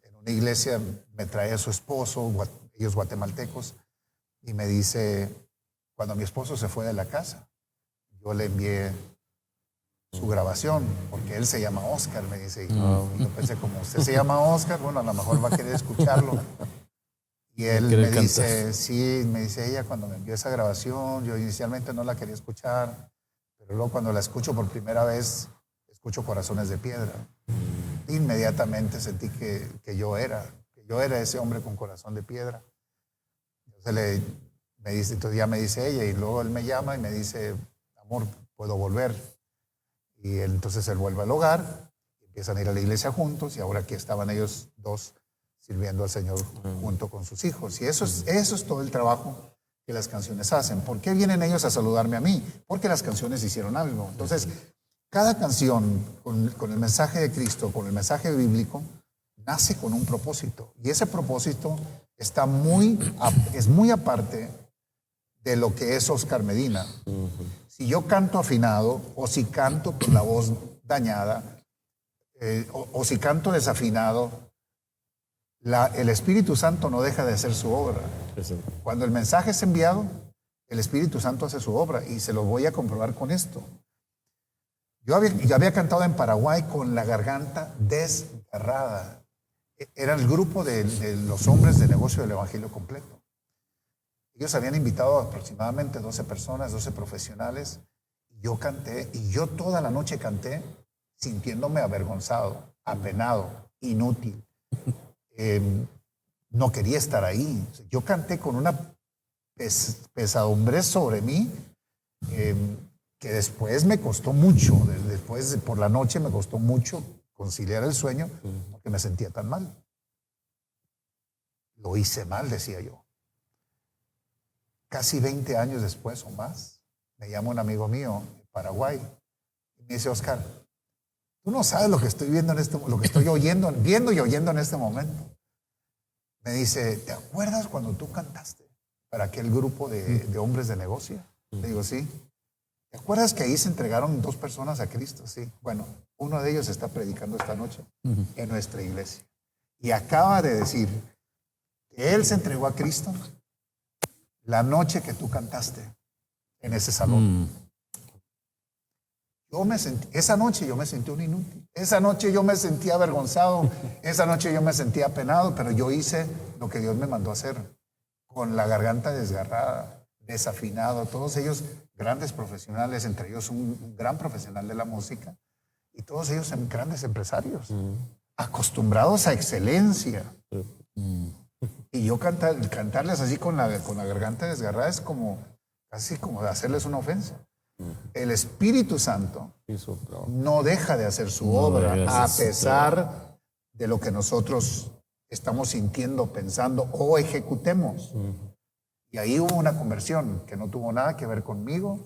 en una iglesia me trae a su esposo, ellos guatemaltecos, y me dice, cuando mi esposo se fue de la casa, yo le envié su grabación, porque él se llama Oscar, me dice. Y yo pensé, como usted se llama Oscar, bueno, a lo mejor va a querer escucharlo. Y él me dice, sí, me dice ella, cuando me envió esa grabación, yo inicialmente no la quería escuchar, pero luego cuando la escucho por primera vez, escucho Corazones de Piedra. Inmediatamente sentí que yo era ese hombre con corazón de piedra. Entonces entonces ya me dice ella, y luego él me llama y me dice, amor, puedo volver. Y entonces él vuelve al hogar, empiezan a ir a la iglesia juntos, y ahora aquí estaban ellos dos sirviendo al Señor junto con sus hijos. Y eso es todo el trabajo que las canciones hacen. ¿Por qué vienen ellos a saludarme a mí? Porque las canciones hicieron algo. Entonces, cada canción con el mensaje de Cristo, con el mensaje bíblico, nace con un propósito. Y ese propósito es muy aparte de lo que es Oscar Medina. Si yo canto afinado, o si canto con la voz dañada, o si canto desafinado, el Espíritu Santo no deja de hacer su obra. Cuando el mensaje es enviado, el Espíritu Santo hace su obra, y se lo voy a comprobar con esto. Yo había cantado en Paraguay con la garganta desgarrada. Era el grupo de los hombres de negocio del Evangelio completo. Ellos habían invitado aproximadamente 12 personas, 12 profesionales. Yo canté, y yo toda la noche canté sintiéndome avergonzado, apenado, inútil. No quería estar ahí. Yo canté con una pesadumbre sobre mí que después me costó mucho. Después, por la noche, me costó mucho conciliar el sueño porque me sentía tan mal. Lo hice mal, decía yo. Casi 20 años después o más, me llama un amigo mío de Paraguay y me dice, Oscar, tú no sabes lo que estoy viendo lo que estoy viendo y oyendo en este momento. Me dice, ¿te acuerdas cuando tú cantaste para aquel grupo de hombres de negocio? Le digo, sí. ¿Te acuerdas que ahí se entregaron 2 personas a Cristo? Sí. Bueno, uno de ellos está predicando esta noche en nuestra iglesia. Y acaba de decir que él se entregó a Cristo la noche que tú cantaste en ese salón. Esa noche yo me sentí un inútil. Esa noche yo me sentí avergonzado. Esa noche yo me sentí apenado, pero yo hice lo que Dios me mandó a hacer. Con la garganta desgarrada, desafinado. Todos ellos grandes profesionales, entre ellos un gran profesional de la música. Y todos ellos grandes empresarios. Acostumbrados a excelencia. Y yo cantarles así con la garganta desgarrada es como, casi como hacerles una ofensa. El Espíritu Santo no deja de hacer su obra a pesar de lo que nosotros estamos sintiendo, pensando o ejecutemos. Y ahí hubo una conversión que no tuvo nada que ver conmigo,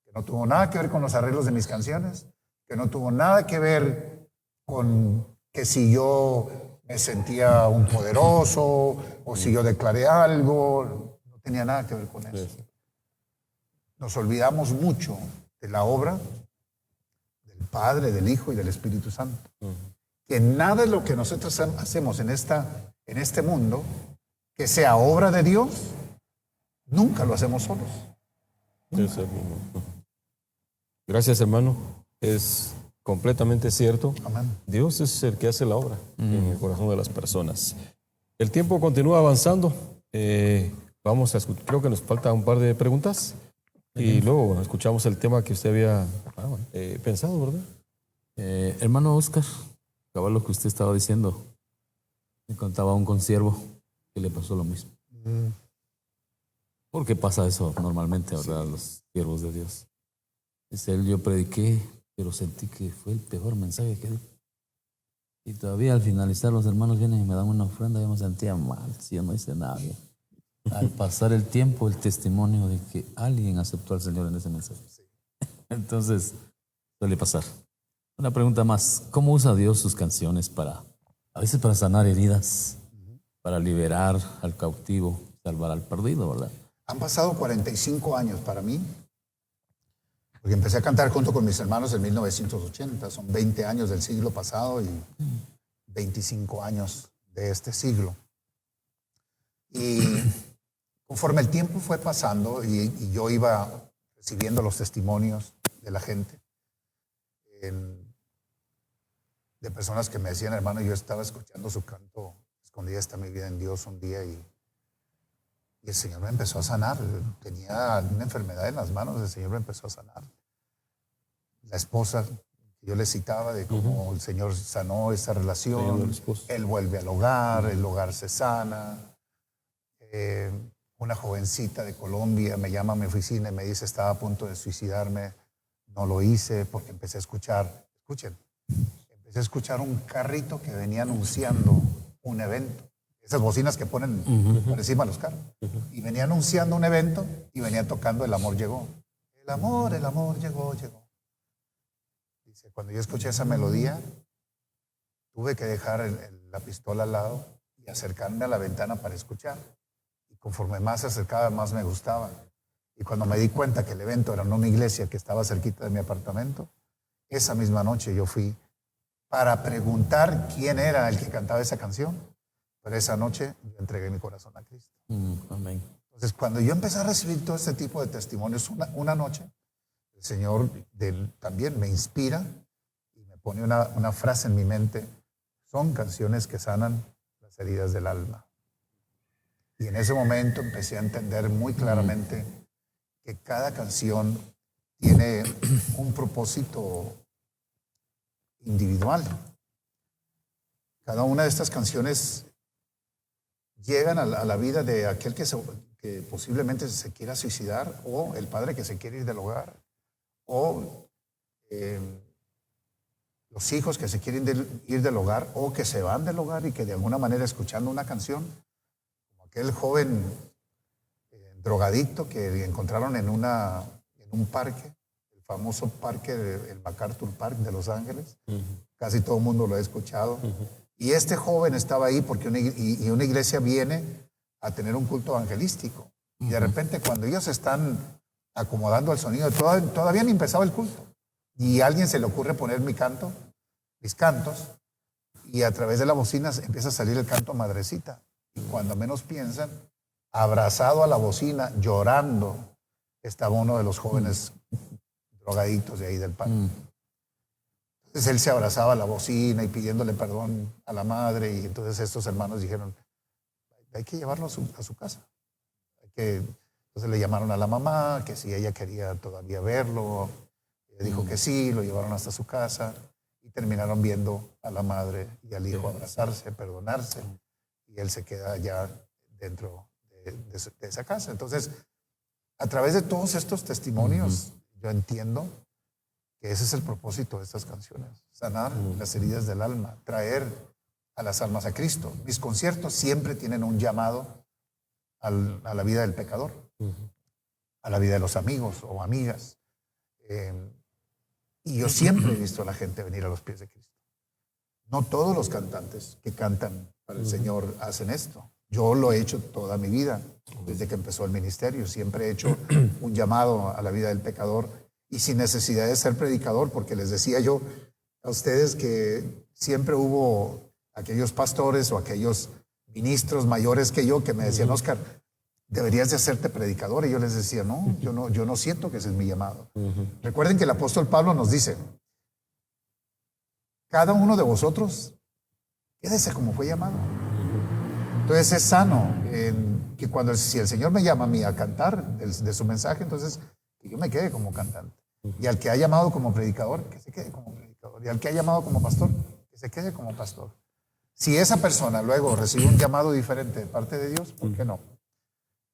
que no tuvo nada que ver con los arreglos de mis canciones, que no tuvo nada que ver con que si yo me sentía un poderoso o si yo declaré algo, no tenía nada que ver con eso. Nos olvidamos mucho de la obra del Padre, del Hijo y del Espíritu Santo. Que nada de lo que nosotros hacemos en este mundo, que sea obra de Dios, nunca lo hacemos solos. Gracias, hermano. Es completamente cierto. Amén. Dios es el que hace la obra en el corazón de las personas. El tiempo continúa avanzando. Vamos a escuchar, creo que nos falta un par de preguntas. Y luego escuchamos el tema que usted había pensado, ¿verdad? Hermano Oscar, acaba lo que usted estaba diciendo. Me contaba un consiervo que le pasó lo mismo. ¿Por qué pasa eso normalmente, verdad, los siervos de Dios? Dice él, yo prediqué, pero sentí que fue el peor mensaje que di. Y todavía al finalizar los hermanos vienen y me dan una ofrenda, yo me sentía mal, si yo no hice nada bien. Al pasar el tiempo, el testimonio de que alguien aceptó al Señor en ese mensaje. Entonces, suele pasar. Una pregunta más, ¿cómo usa Dios sus canciones a veces para sanar heridas, para liberar al cautivo, salvar al perdido, verdad? Han pasado 45 años para mí, porque empecé a cantar junto con mis hermanos en 1980, son 20 años del siglo pasado y 25 años de este siglo. Y conforme el tiempo fue pasando y yo iba recibiendo los testimonios de la gente, de personas que me decían, hermano, yo estaba escuchando su canto, escondida está mi vida en Dios un día y el Señor me empezó a sanar. Tenía una enfermedad en las manos, el Señor me empezó a sanar. La esposa que yo le citaba de cómo el Señor sanó esa relación, Él vuelve al hogar, el hogar se sana. Una jovencita de Colombia me llama a mi oficina y me dice, estaba a punto de suicidarme, no lo hice porque empecé a escuchar, empecé a escuchar un carrito que venía anunciando un evento. Esas bocinas que ponen por encima de los carros. Y venía anunciando un evento y venía tocando El amor llegó. El amor llegó. Dice, cuando yo escuché esa melodía, tuve que dejar la pistola al lado y acercarme a la ventana para escuchar. Y conforme más se acercaba, más me gustaba. Y cuando me di cuenta que el evento era en una iglesia que estaba cerquita de mi apartamento, esa misma noche yo fui para preguntar quién era el que cantaba esa canción. Pero esa noche yo entregué mi corazón a Cristo. Amén. Entonces, cuando yo empecé a recibir todo este tipo de testimonios, una noche, el Señor también me inspira y me pone una frase en mi mente. Son canciones que sanan las heridas del alma. Y en ese momento empecé a entender muy claramente que cada canción tiene un propósito individual. Cada una de estas canciones llegan a la vida de aquel que posiblemente se quiera suicidar, o el padre que se quiere ir del hogar, o los hijos que se quieren ir del hogar, o que se van del hogar y que de alguna manera, escuchando una canción, como aquel joven drogadicto que encontraron en un parque, el famoso parque, el MacArthur Park de Los Ángeles. Casi todo el mundo lo ha escuchado. Y este joven estaba ahí porque una iglesia viene a tener un culto evangelístico. Y de repente, cuando ellos están acomodando el sonido, todavía ni empezaba el culto. Y a alguien se le ocurre poner mis cantos, y a través de la bocina empieza a salir el canto Madrecita. Y cuando menos piensan, abrazado a la bocina, llorando, estaba uno de los jóvenes drogadictos de ahí del parque. Entonces él se abrazaba a la bocina y pidiéndole perdón a la madre, y entonces estos hermanos dijeron, hay que llevarlo a su casa. Entonces le llamaron a la mamá, que si ella quería todavía verlo. Ella dijo que sí, lo llevaron hasta su casa y terminaron viendo a la madre y al hijo abrazarse, perdonarse. y él se queda ya dentro de esa casa. Entonces, a través de todos estos testimonios, yo entiendo que ese es el propósito de estas canciones, sanar las heridas del alma, traer a las almas a Cristo. Mis conciertos siempre tienen un llamado a la vida del pecador, a la vida de los amigos o amigas. Y yo siempre he visto a la gente venir a los pies de Cristo. No todos los cantantes que cantan para el Señor hacen esto. Yo lo he hecho toda mi vida, desde que empezó el ministerio. Siempre he hecho un llamado a la vida del pecador y sin necesidad de ser predicador, porque les decía yo a ustedes que siempre hubo aquellos pastores o aquellos ministros mayores que yo que me decían, Oscar, deberías de hacerte predicador. Y yo les decía, no, yo no siento que ese es mi llamado. Recuerden que el apóstol Pablo nos dice, cada uno de vosotros, quédese como fue llamado. Entonces es sano que si el Señor me llama a mí a cantar de su mensaje, entonces que yo me quede como cantante. Y al que ha llamado como predicador, que se quede como predicador. Y al que ha llamado como pastor, que se quede como pastor. Si esa persona luego recibe un llamado diferente de parte de Dios, ¿por qué no?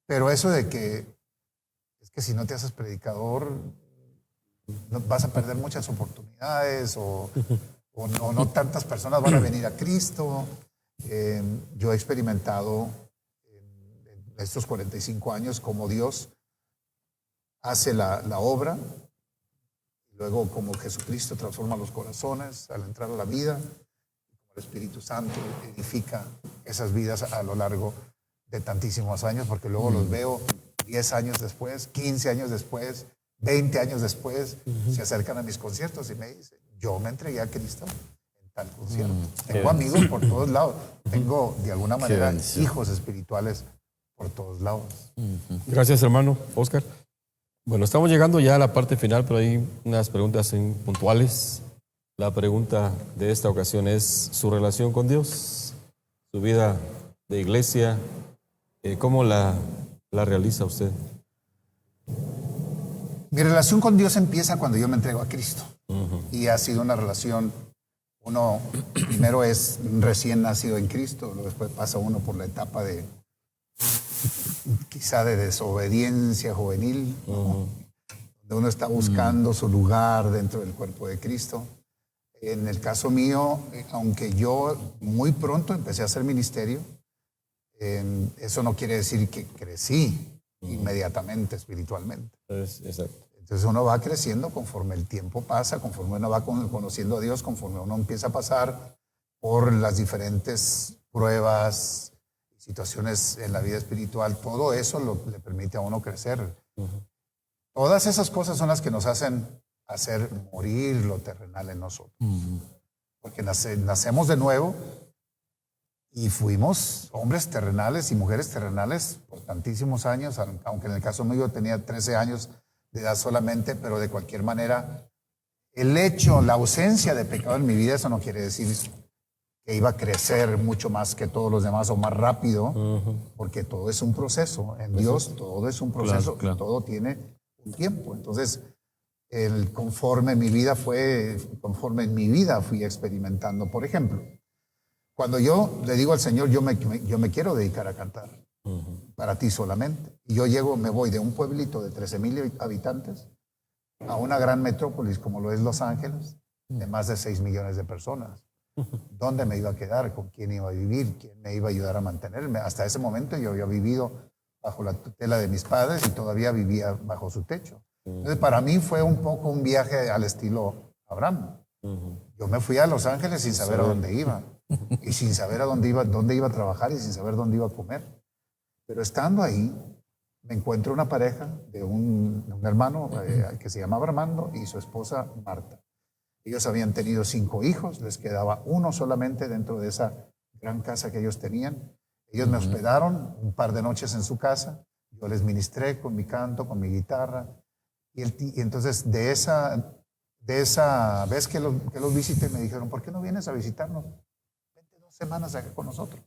Pero eso de que es que si no te haces predicador, vas a perder muchas oportunidades o no tantas personas van a venir a Cristo. Yo he experimentado en estos 45 años cómo Dios hace la obra, y luego como Jesucristo transforma los corazones al entrar a la vida, y como el Espíritu Santo edifica esas vidas a lo largo de tantísimos años, porque luego los veo 10 años después, 15 años después, 20 años después, se acercan a mis conciertos y me dicen, yo me entregué a Cristo en tal concierto. Tengo amigos por todos lados, tengo de alguna manera hijos espirituales por todos lados. Gracias, hermano Oscar. Bueno, estamos llegando ya a la parte final, pero hay unas preguntas puntuales. La pregunta de esta ocasión es su relación con Dios, su vida de iglesia, ¿cómo la realiza usted? Mi relación con Dios empieza cuando yo me entrego a Cristo. Y ha sido una relación, uno primero es recién nacido en Cristo, luego después pasa uno por la etapa de quizá de desobediencia juvenil, donde uno está buscando su lugar dentro del cuerpo de Cristo. En el caso mío, aunque yo muy pronto empecé a hacer ministerio, eso no quiere decir que crecí inmediatamente espiritualmente. Exacto. Entonces uno va creciendo conforme el tiempo pasa, conforme uno va conociendo a Dios, conforme uno empieza a pasar por las diferentes pruebas, situaciones en la vida espiritual. Todo eso le permite a uno crecer. Todas esas cosas son las que nos hacen hacer morir lo terrenal en nosotros. Porque nacemos de nuevo y fuimos hombres terrenales y mujeres terrenales por tantísimos años, aunque en el caso mío tenía 13 años de edad solamente, pero de cualquier manera, el hecho, la ausencia de pecado en mi vida, eso no quiere decir que iba a crecer mucho más que todos los demás o más rápido, porque todo es un proceso. En Dios todo es un proceso, claro. Todo tiene un tiempo. Entonces, conforme en mi vida fui experimentando. Por ejemplo, cuando yo le digo al Señor, yo me quiero dedicar a cantar para ti solamente. Y yo me voy de un pueblito de 13,000 habitantes a una gran metrópolis como lo es Los Ángeles, de más de 6 millones de personas. ¿Dónde me iba a quedar? ¿Con quién iba a vivir? ¿Quién me iba a ayudar a mantenerme? Hasta ese momento yo había vivido bajo la tutela de mis padres y todavía vivía bajo su techo. Entonces, para mí fue un poco un viaje al estilo Abraham. Yo me fui a Los Ángeles sin saber a dónde iba y sin saber a dónde iba a trabajar y sin saber dónde iba a comer. Pero estando ahí, me encuentro una pareja de un hermano que se llamaba Armando y su esposa Marta. Ellos habían tenido 5 hijos, les quedaba uno solamente dentro de esa gran casa que ellos tenían. Ellos me hospedaron un par de noches en su casa, yo les ministré con mi canto, con mi guitarra, y entonces de esa vez que los visité me dijeron, ¿por qué no vienes a visitarnos? Vente 2 semanas acá con nosotros.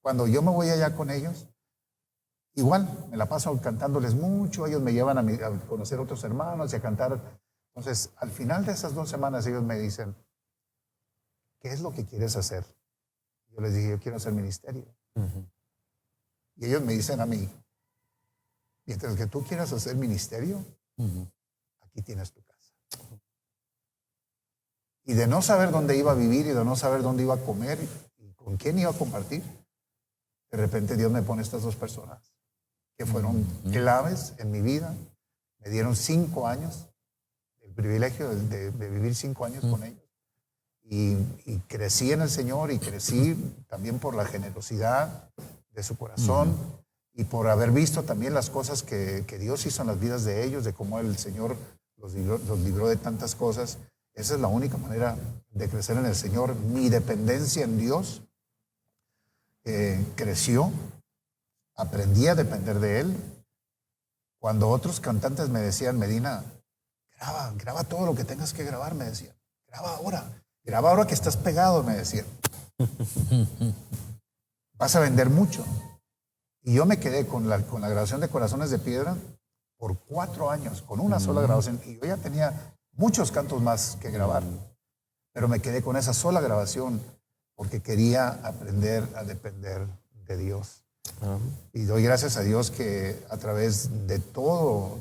Cuando yo me voy allá con ellos, igual me la paso cantándoles mucho, ellos me llevan a conocer otros hermanos y a cantar. Entonces, al final de esas 2 semanas ellos me dicen, ¿qué es lo que quieres hacer? Yo les dije, yo quiero hacer ministerio. Y ellos me dicen a mí, mientras que tú quieras hacer ministerio, aquí tienes tu casa. Y de no saber dónde iba a vivir y de no saber dónde iba a comer y con quién iba a compartir, de repente Dios me pone estas dos personas que fueron claves en mi vida. Me dieron 5 años, el privilegio de vivir 5 años con ellos. Y crecí en el Señor y crecí también por la generosidad de su corazón y por haber visto también las cosas que Dios hizo en las vidas de ellos, de cómo el Señor los libró de tantas cosas. Esa es la única manera de crecer en el Señor. Mi dependencia en Dios creció, aprendí a depender de Él. Cuando otros cantantes me decían, Medina, graba todo lo que tengas que grabar, me decían. Graba ahora que estás pegado, me decían. Vas a vender mucho. Y yo me quedé con la grabación de Corazones de Piedra por 4 años, con una sola grabación. Y yo ya tenía muchos cantos más que grabar. Pero me quedé con esa sola grabación porque quería aprender a depender de Dios. Y doy gracias a Dios que a través de todo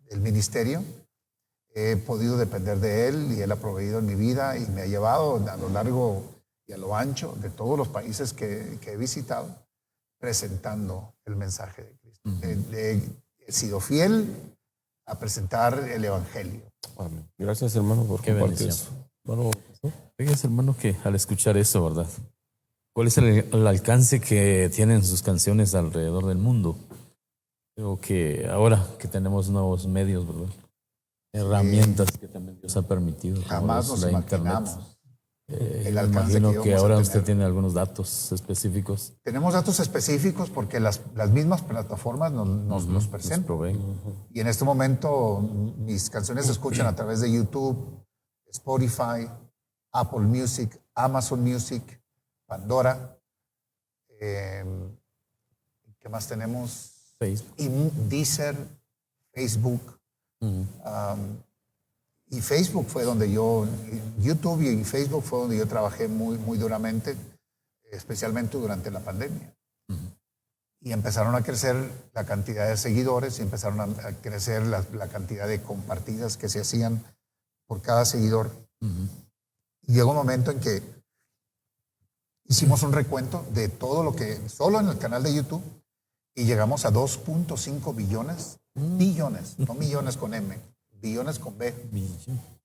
el ministerio he podido depender de Él y Él ha proveído en mi vida y me ha llevado a lo largo y a lo ancho de todos los países que he visitado presentando el mensaje de Cristo. He sido fiel a presentar el Evangelio. Amén. Gracias, hermano, por Qué compartir bendición. eso. Bueno, Fíjese, hermano, que al escuchar eso, ¿verdad? ¿Cuál es el alcance que tienen sus canciones alrededor del mundo? Creo que ahora que tenemos nuevos medios, ¿verdad? Herramientas que también Dios ha permitido. Jamás nos imaginamos el alcance imagino que ahora usted tener. tiene algunos datos específicos. Tenemos datos específicos porque las mismas plataformas nos los presentan. Nos proveen. Y en este momento mis canciones se escuchan a través de YouTube, Spotify, Apple Music, Amazon Music, Pandora. ¿Qué más tenemos? Facebook. Y Deezer, Facebook. Y Facebook fue donde YouTube y Facebook fue donde yo trabajé muy duramente, especialmente durante la pandemia. Y empezaron a crecer la cantidad de seguidores y empezaron a crecer la cantidad de compartidas que se hacían por cada seguidor. Y llegó un momento en que hicimos un recuento de todo lo que, solo en el canal de YouTube, y llegamos a 2.5 billones, no millones con M, billones con B,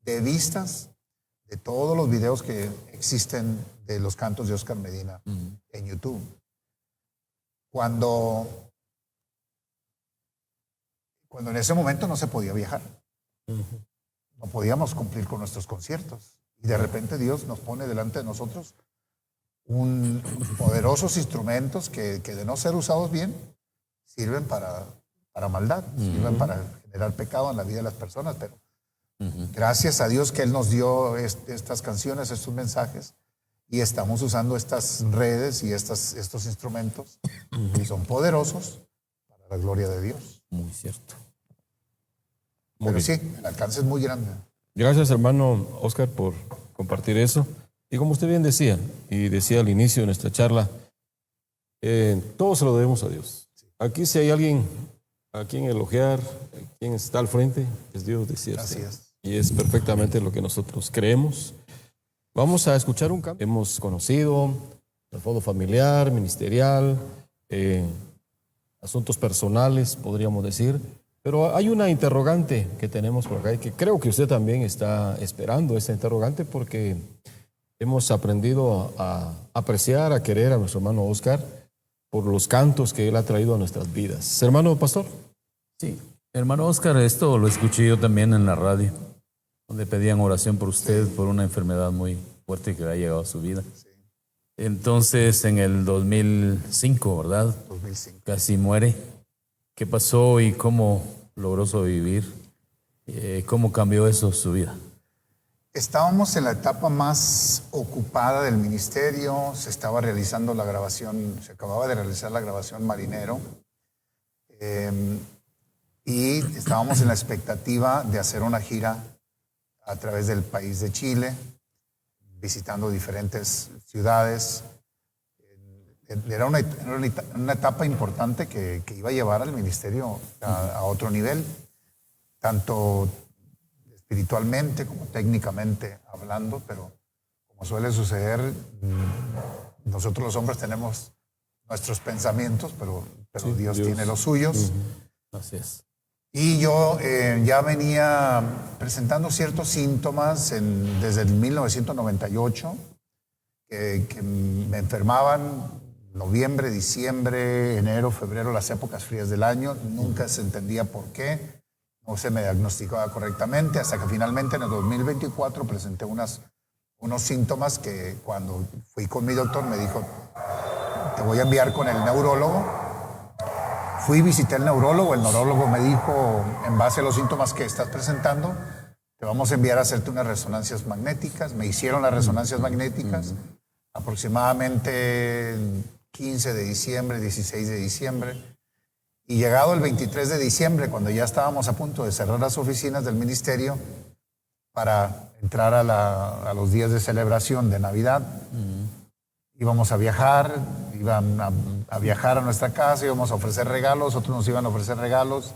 de vistas de todos los videos que existen de los cantos de Oscar Medina en YouTube. Cuando en ese momento no se podía viajar, no podíamos cumplir con nuestros conciertos, y de repente Dios nos pone delante de nosotros poderosos instrumentos que de no ser usados bien, sirven para maldad, sirven para generar pecado en la vida de las personas, pero gracias a Dios que Él nos dio estas canciones, estos mensajes, y estamos usando estas redes y estos instrumentos que son poderosos para la gloria de Dios. Muy cierto. Pero sí, el alcance es muy grande. gracias, hermano Oscar, por compartir eso. Y como usted bien decía, y decía al inicio de nuestra charla, todo se lo debemos a Dios. Aquí si hay alguien a quien elogiar, quien está al frente, es Dios, decía. Así es. Y es perfectamente lo que nosotros creemos. Vamos a escuchar un canto. Hemos conocido el fondo familiar, ministerial, asuntos personales, podríamos decir. Pero hay una interrogante que tenemos por acá y que creo que usted también está esperando esa interrogante porque hemos aprendido a apreciar, a querer a nuestro hermano Oscar por los cantos que él ha traído a nuestras vidas. Hermano pastor. Sí, hermano Oscar, esto lo escuché yo también en la radio, donde pedían oración por usted por una enfermedad muy fuerte que ha llegado a su vida. Sí. Entonces, en el 2005, ¿verdad? 2005. Casi muere. ¿Qué pasó y cómo logró sobrevivir? ¿Cómo cambió eso su vida? Estábamos en la etapa más ocupada del ministerio, se estaba realizando la grabación, se acababa de realizar la grabación Marinero, y estábamos en la expectativa de hacer una gira a través del país de Chile, visitando diferentes ciudades era una etapa importante que iba a llevar al ministerio a otro nivel, tanto espiritualmente como técnicamente hablando, pero como suele suceder, nosotros los hombres tenemos nuestros pensamientos, pero sí, Dios tiene los suyos. Así es. Y yo ya venía presentando ciertos síntomas desde el 1998, que me enfermaban noviembre, diciembre, enero, febrero, las épocas frías del año. Nunca se entendía por qué, no se me diagnosticaba correctamente, hasta que finalmente en el 2024 presenté unos síntomas que cuando fui con mi doctor me dijo, te voy a enviar con el neurólogo. Fui, visité al neurólogo, el neurólogo me dijo, en base a los síntomas que estás presentando, te vamos a enviar a hacerte unas resonancias magnéticas. Me hicieron las resonancias magnéticas aproximadamente el 15 de diciembre, 16 de diciembre. Y llegado el 23 de diciembre, cuando ya estábamos a punto de cerrar las oficinas del ministerio para entrar a los días de celebración de Navidad, íbamos a viajar, iban a viajar a nuestra casa, íbamos a ofrecer regalos, otros nos iban a ofrecer regalos.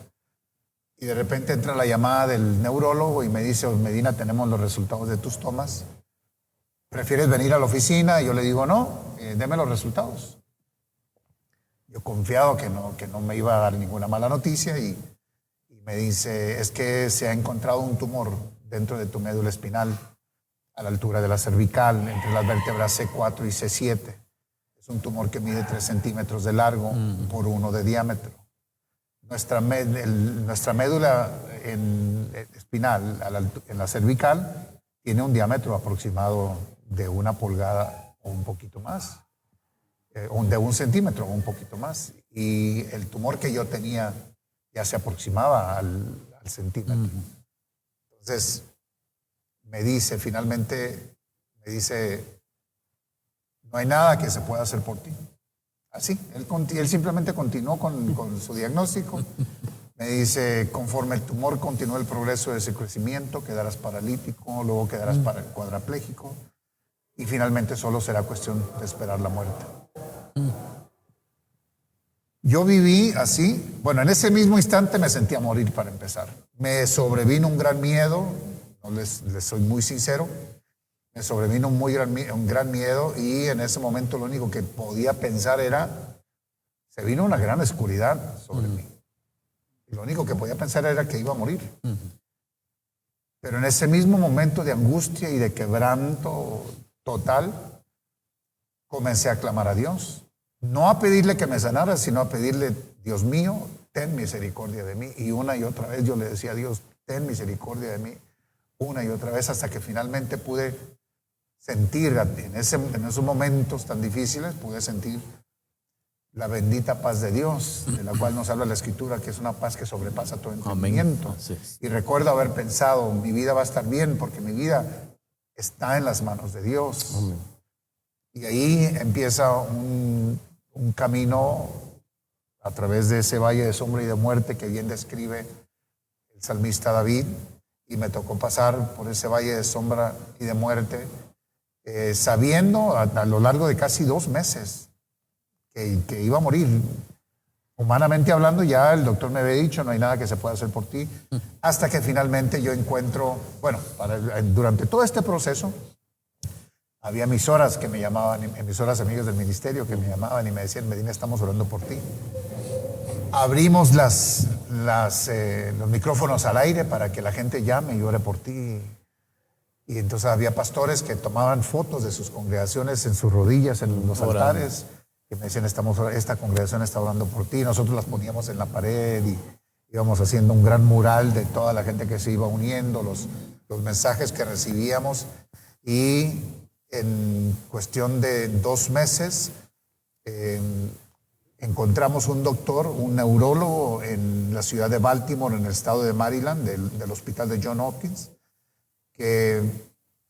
Y de repente entra la llamada del neurólogo y me dice, Medina, tenemos los resultados de tus tomas. ¿Prefieres venir a la oficina? Y yo le digo, no, deme los resultados. Yo confiado que no me iba a dar ninguna mala noticia y me dice, es que se ha encontrado un tumor dentro de tu médula espinal a la altura de la cervical, entre las vértebras C4 y C7. Es un tumor que mide 3 centímetros de largo por 1 de diámetro. Nuestra médula espinal en la cervical tiene un diámetro aproximado de 1 pulgada o un poquito más, de 1 centímetro o un poquito más. Y el tumor que yo tenía ya se aproximaba al centímetro. Entonces, finalmente, no hay nada que se pueda hacer por ti. Así, él simplemente continuó con su diagnóstico. Me dice, conforme el tumor continúa el progreso de ese crecimiento, quedarás paralítico, luego quedarás cuadraplégico y finalmente solo será cuestión de esperar la muerte. Yo viví así. Bueno, en ese mismo instante me sentía morir para empezar. Me sobrevino un gran miedo, no les soy muy sincero. Me sobrevino un gran miedo y en ese momento lo único que podía pensar se vino una gran oscuridad sobre mí. Y lo único que podía pensar era que iba a morir. Pero en ese mismo momento de angustia y de quebranto total, comencé a clamar a Dios. No a pedirle que me sanara, sino a pedirle, Dios mío, ten misericordia de mí. Y una y otra vez yo le decía a Dios, ten misericordia de mí. Una y otra vez hasta que finalmente pude sentir, en esos momentos tan difíciles, pude sentir la bendita paz de Dios, de la cual nos habla la Escritura, que es una paz que sobrepasa todo entendimiento. Y recuerdo haber pensado, mi vida va a estar bien, porque mi vida está en las manos de Dios. Amén. Y ahí empieza un camino a través de ese valle de sombra y de muerte que bien describe el salmista David, y me tocó pasar por ese valle de sombra y de muerte, sabiendo a lo largo de casi 2 meses que iba a morir. Humanamente hablando, ya el doctor me había dicho, no hay nada que se pueda hacer por ti, hasta que finalmente yo encuentro, durante todo este proceso, había emisoras que me llamaban, emisoras amigas del ministerio que me llamaban y me decían, Medina, estamos orando por ti. Abrimos los micrófonos al aire para que la gente llame y ore por ti. Y entonces había pastores que tomaban fotos de sus congregaciones en sus rodillas, en los altares, que me decían, esta congregación está orando por ti. Nosotros las poníamos en la pared y íbamos haciendo un gran mural de toda la gente que se iba uniendo, los mensajes que recibíamos. Y en cuestión de 2 meses encontramos un doctor, un neurólogo en la ciudad de Baltimore, en el estado de Maryland, del hospital de John Hopkins, que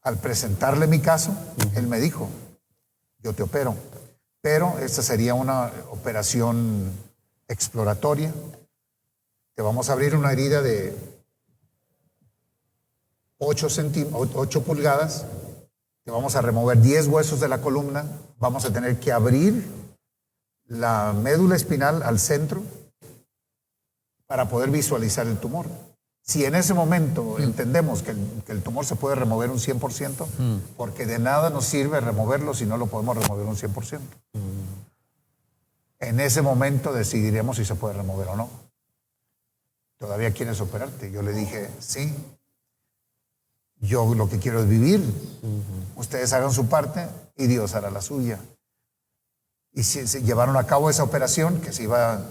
al presentarle mi caso, él me dijo, yo te opero, pero esta sería una operación exploratoria. Te vamos a abrir una herida de 8 pulgadas, te vamos a remover 10 huesos de la columna, vamos a tener que abrir la médula espinal al centro para poder visualizar el tumor. Si en ese momento entendemos que el tumor se puede remover un 100%, porque de nada nos sirve removerlo si no lo podemos remover un 100%. En ese momento decidiremos si se puede remover o no. ¿Todavía quieres operarte? Yo le dije, sí. Yo lo que quiero es vivir. Ustedes hagan su parte y Dios hará la suya. Y se llevaron a cabo esa operación que se iba a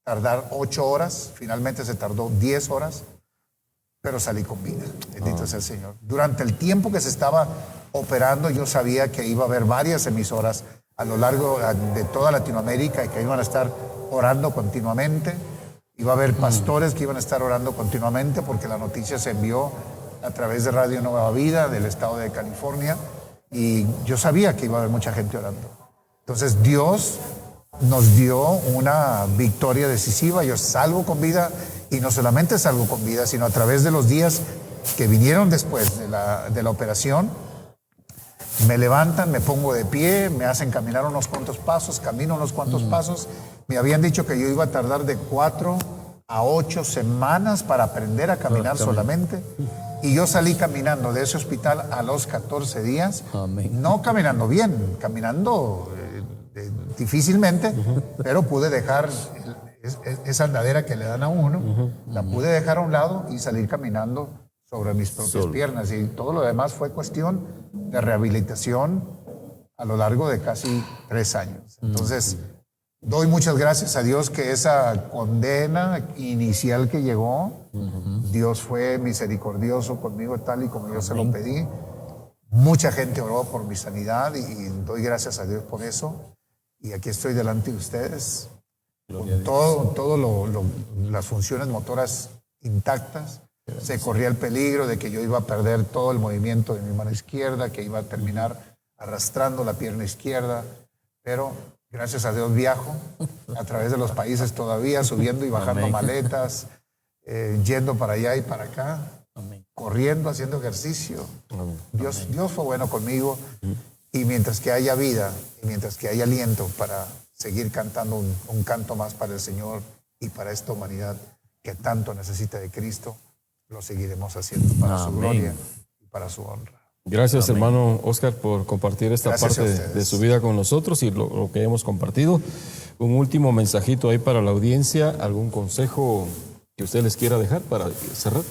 tardar 8 horas. Finalmente se tardó 10 horas. Pero salí con vida, bendito sea el Señor. Durante el tiempo que se estaba operando, yo sabía que iba a haber varias emisoras a lo largo de toda Latinoamérica y que iban a estar orando continuamente. Iba a haber pastores que iban a estar orando continuamente porque la noticia se envió a través de Radio Nueva Vida del estado de California y yo sabía que iba a haber mucha gente orando. Entonces Dios nos dio una victoria decisiva. Yo salgo con vida. Y no solamente salgo con vida, sino a través de los días que vinieron después de la operación, me levantan, me pongo de pie, me hacen caminar unos cuantos pasos, camino unos cuantos pasos. Me habían dicho que yo iba a tardar de 4 a 8 semanas para aprender a caminar solamente. Y yo salí caminando de ese hospital a los 14 días, no caminando bien, caminando difícilmente, pero pude dejar esa andadera que le dan a uno, la pude dejar a un lado y salir caminando sobre mis propias piernas. Y todo lo demás fue cuestión de rehabilitación a lo largo de casi 3 años. Entonces, doy muchas gracias a Dios que esa condena inicial que llegó, Dios fue misericordioso conmigo tal y como yo se lo pedí. Mucha gente oró por mi sanidad y doy gracias a Dios por eso. Y aquí estoy delante de ustedes. Con las funciones motoras intactas. Se corría el peligro de que yo iba a perder todo el movimiento de mi mano izquierda, que iba a terminar arrastrando la pierna izquierda, pero gracias a Dios viajo a través de los países todavía, subiendo y bajando maletas, yendo para allá y para acá, corriendo, haciendo ejercicio. Dios fue bueno conmigo y mientras que haya vida y mientras que haya aliento para seguir cantando un canto más para el Señor y para esta humanidad que tanto necesita de Cristo, lo seguiremos haciendo para su gloria y para su honra. Gracias, hermano Oscar, por compartir esta parte de su vida con nosotros y lo que hemos compartido. Un último mensajito ahí para la audiencia, algún consejo que usted les quiera dejar para cerrar.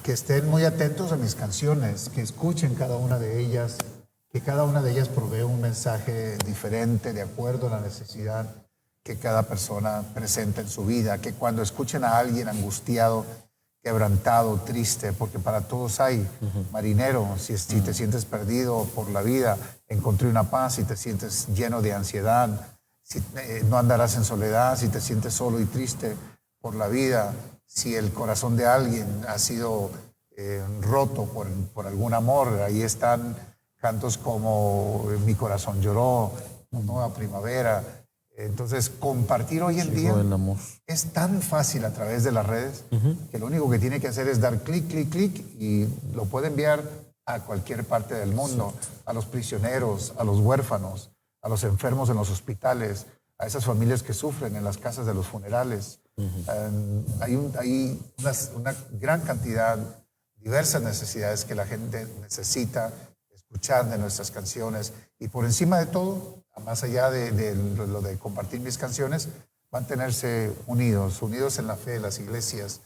Que estén muy atentos a mis canciones, que escuchen cada una de ellas, que cada una de ellas provee un mensaje diferente de acuerdo a la necesidad que cada persona presenta en su vida, que cuando escuchen a alguien angustiado, quebrantado, triste, porque para todos hay, marinero, si te sientes perdido por la vida, encontré una paz, si te sientes lleno de ansiedad, si no andarás en soledad, si te sientes solo y triste por la vida, si el corazón de alguien ha sido roto por algún amor, ahí están cantos como Mi corazón lloró, Nueva primavera. Entonces, compartir hoy en día es tan fácil a través de las redes que lo único que tiene que hacer es dar clic, clic, clic y lo puede enviar a cualquier parte del mundo, a los prisioneros, a los huérfanos, a los enfermos en los hospitales, a esas familias que sufren en las casas de los funerales. Hay una gran cantidad, diversas necesidades que la gente necesita escuchar de nuestras canciones y por encima de todo, más allá de lo de compartir mis canciones, mantenerse unidos en la fe, las iglesias,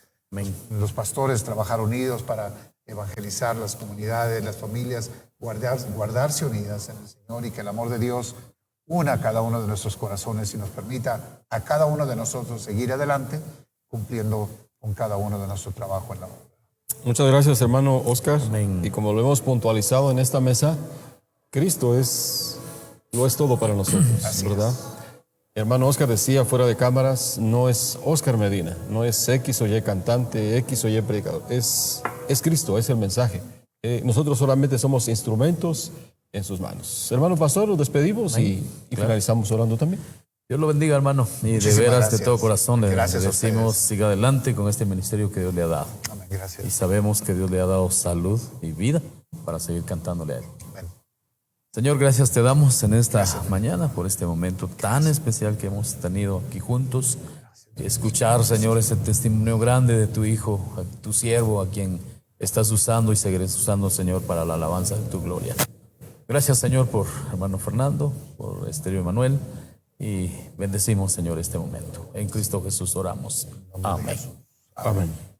los pastores, trabajar unidos para evangelizar las comunidades, las familias, guardarse unidas en el Señor y que el amor de Dios una a cada uno de nuestros corazones y nos permita a cada uno de nosotros seguir adelante cumpliendo con cada uno de nuestro trabajo en la obra. Muchas gracias, hermano Oscar. Y como lo hemos puntualizado en esta mesa, Cristo lo es todo para nosotros, ¿verdad? Hermano Oscar decía fuera de cámaras, no es Oscar Medina, no es X o Y cantante, X o Y predicador, es Cristo, es el mensaje. Nosotros solamente somos instrumentos en sus manos. Hermano pastor, nos despedimos y finalizamos orando también. Dios lo bendiga, hermano, y Muchísimas de veras gracias. de todo corazón le Gracias a decimos, ustedes. siga adelante con este ministerio que Dios le ha dado. Amén. Gracias. Y sabemos que Dios le ha dado salud y vida para seguir cantándole a Él. Amén. Señor, gracias te damos en esta mañana por este momento tan especial que hemos tenido aquí juntos. Escuchar, Señor, ese testimonio grande de tu Hijo, a tu siervo, a quien estás usando y seguirás usando, Señor, para la alabanza de tu gloria. Gracias, Señor, por hermano Fernando, por Estéreo Emanuel, y bendecimos, Señor, este momento. En Cristo Jesús oramos. Amén. Amén.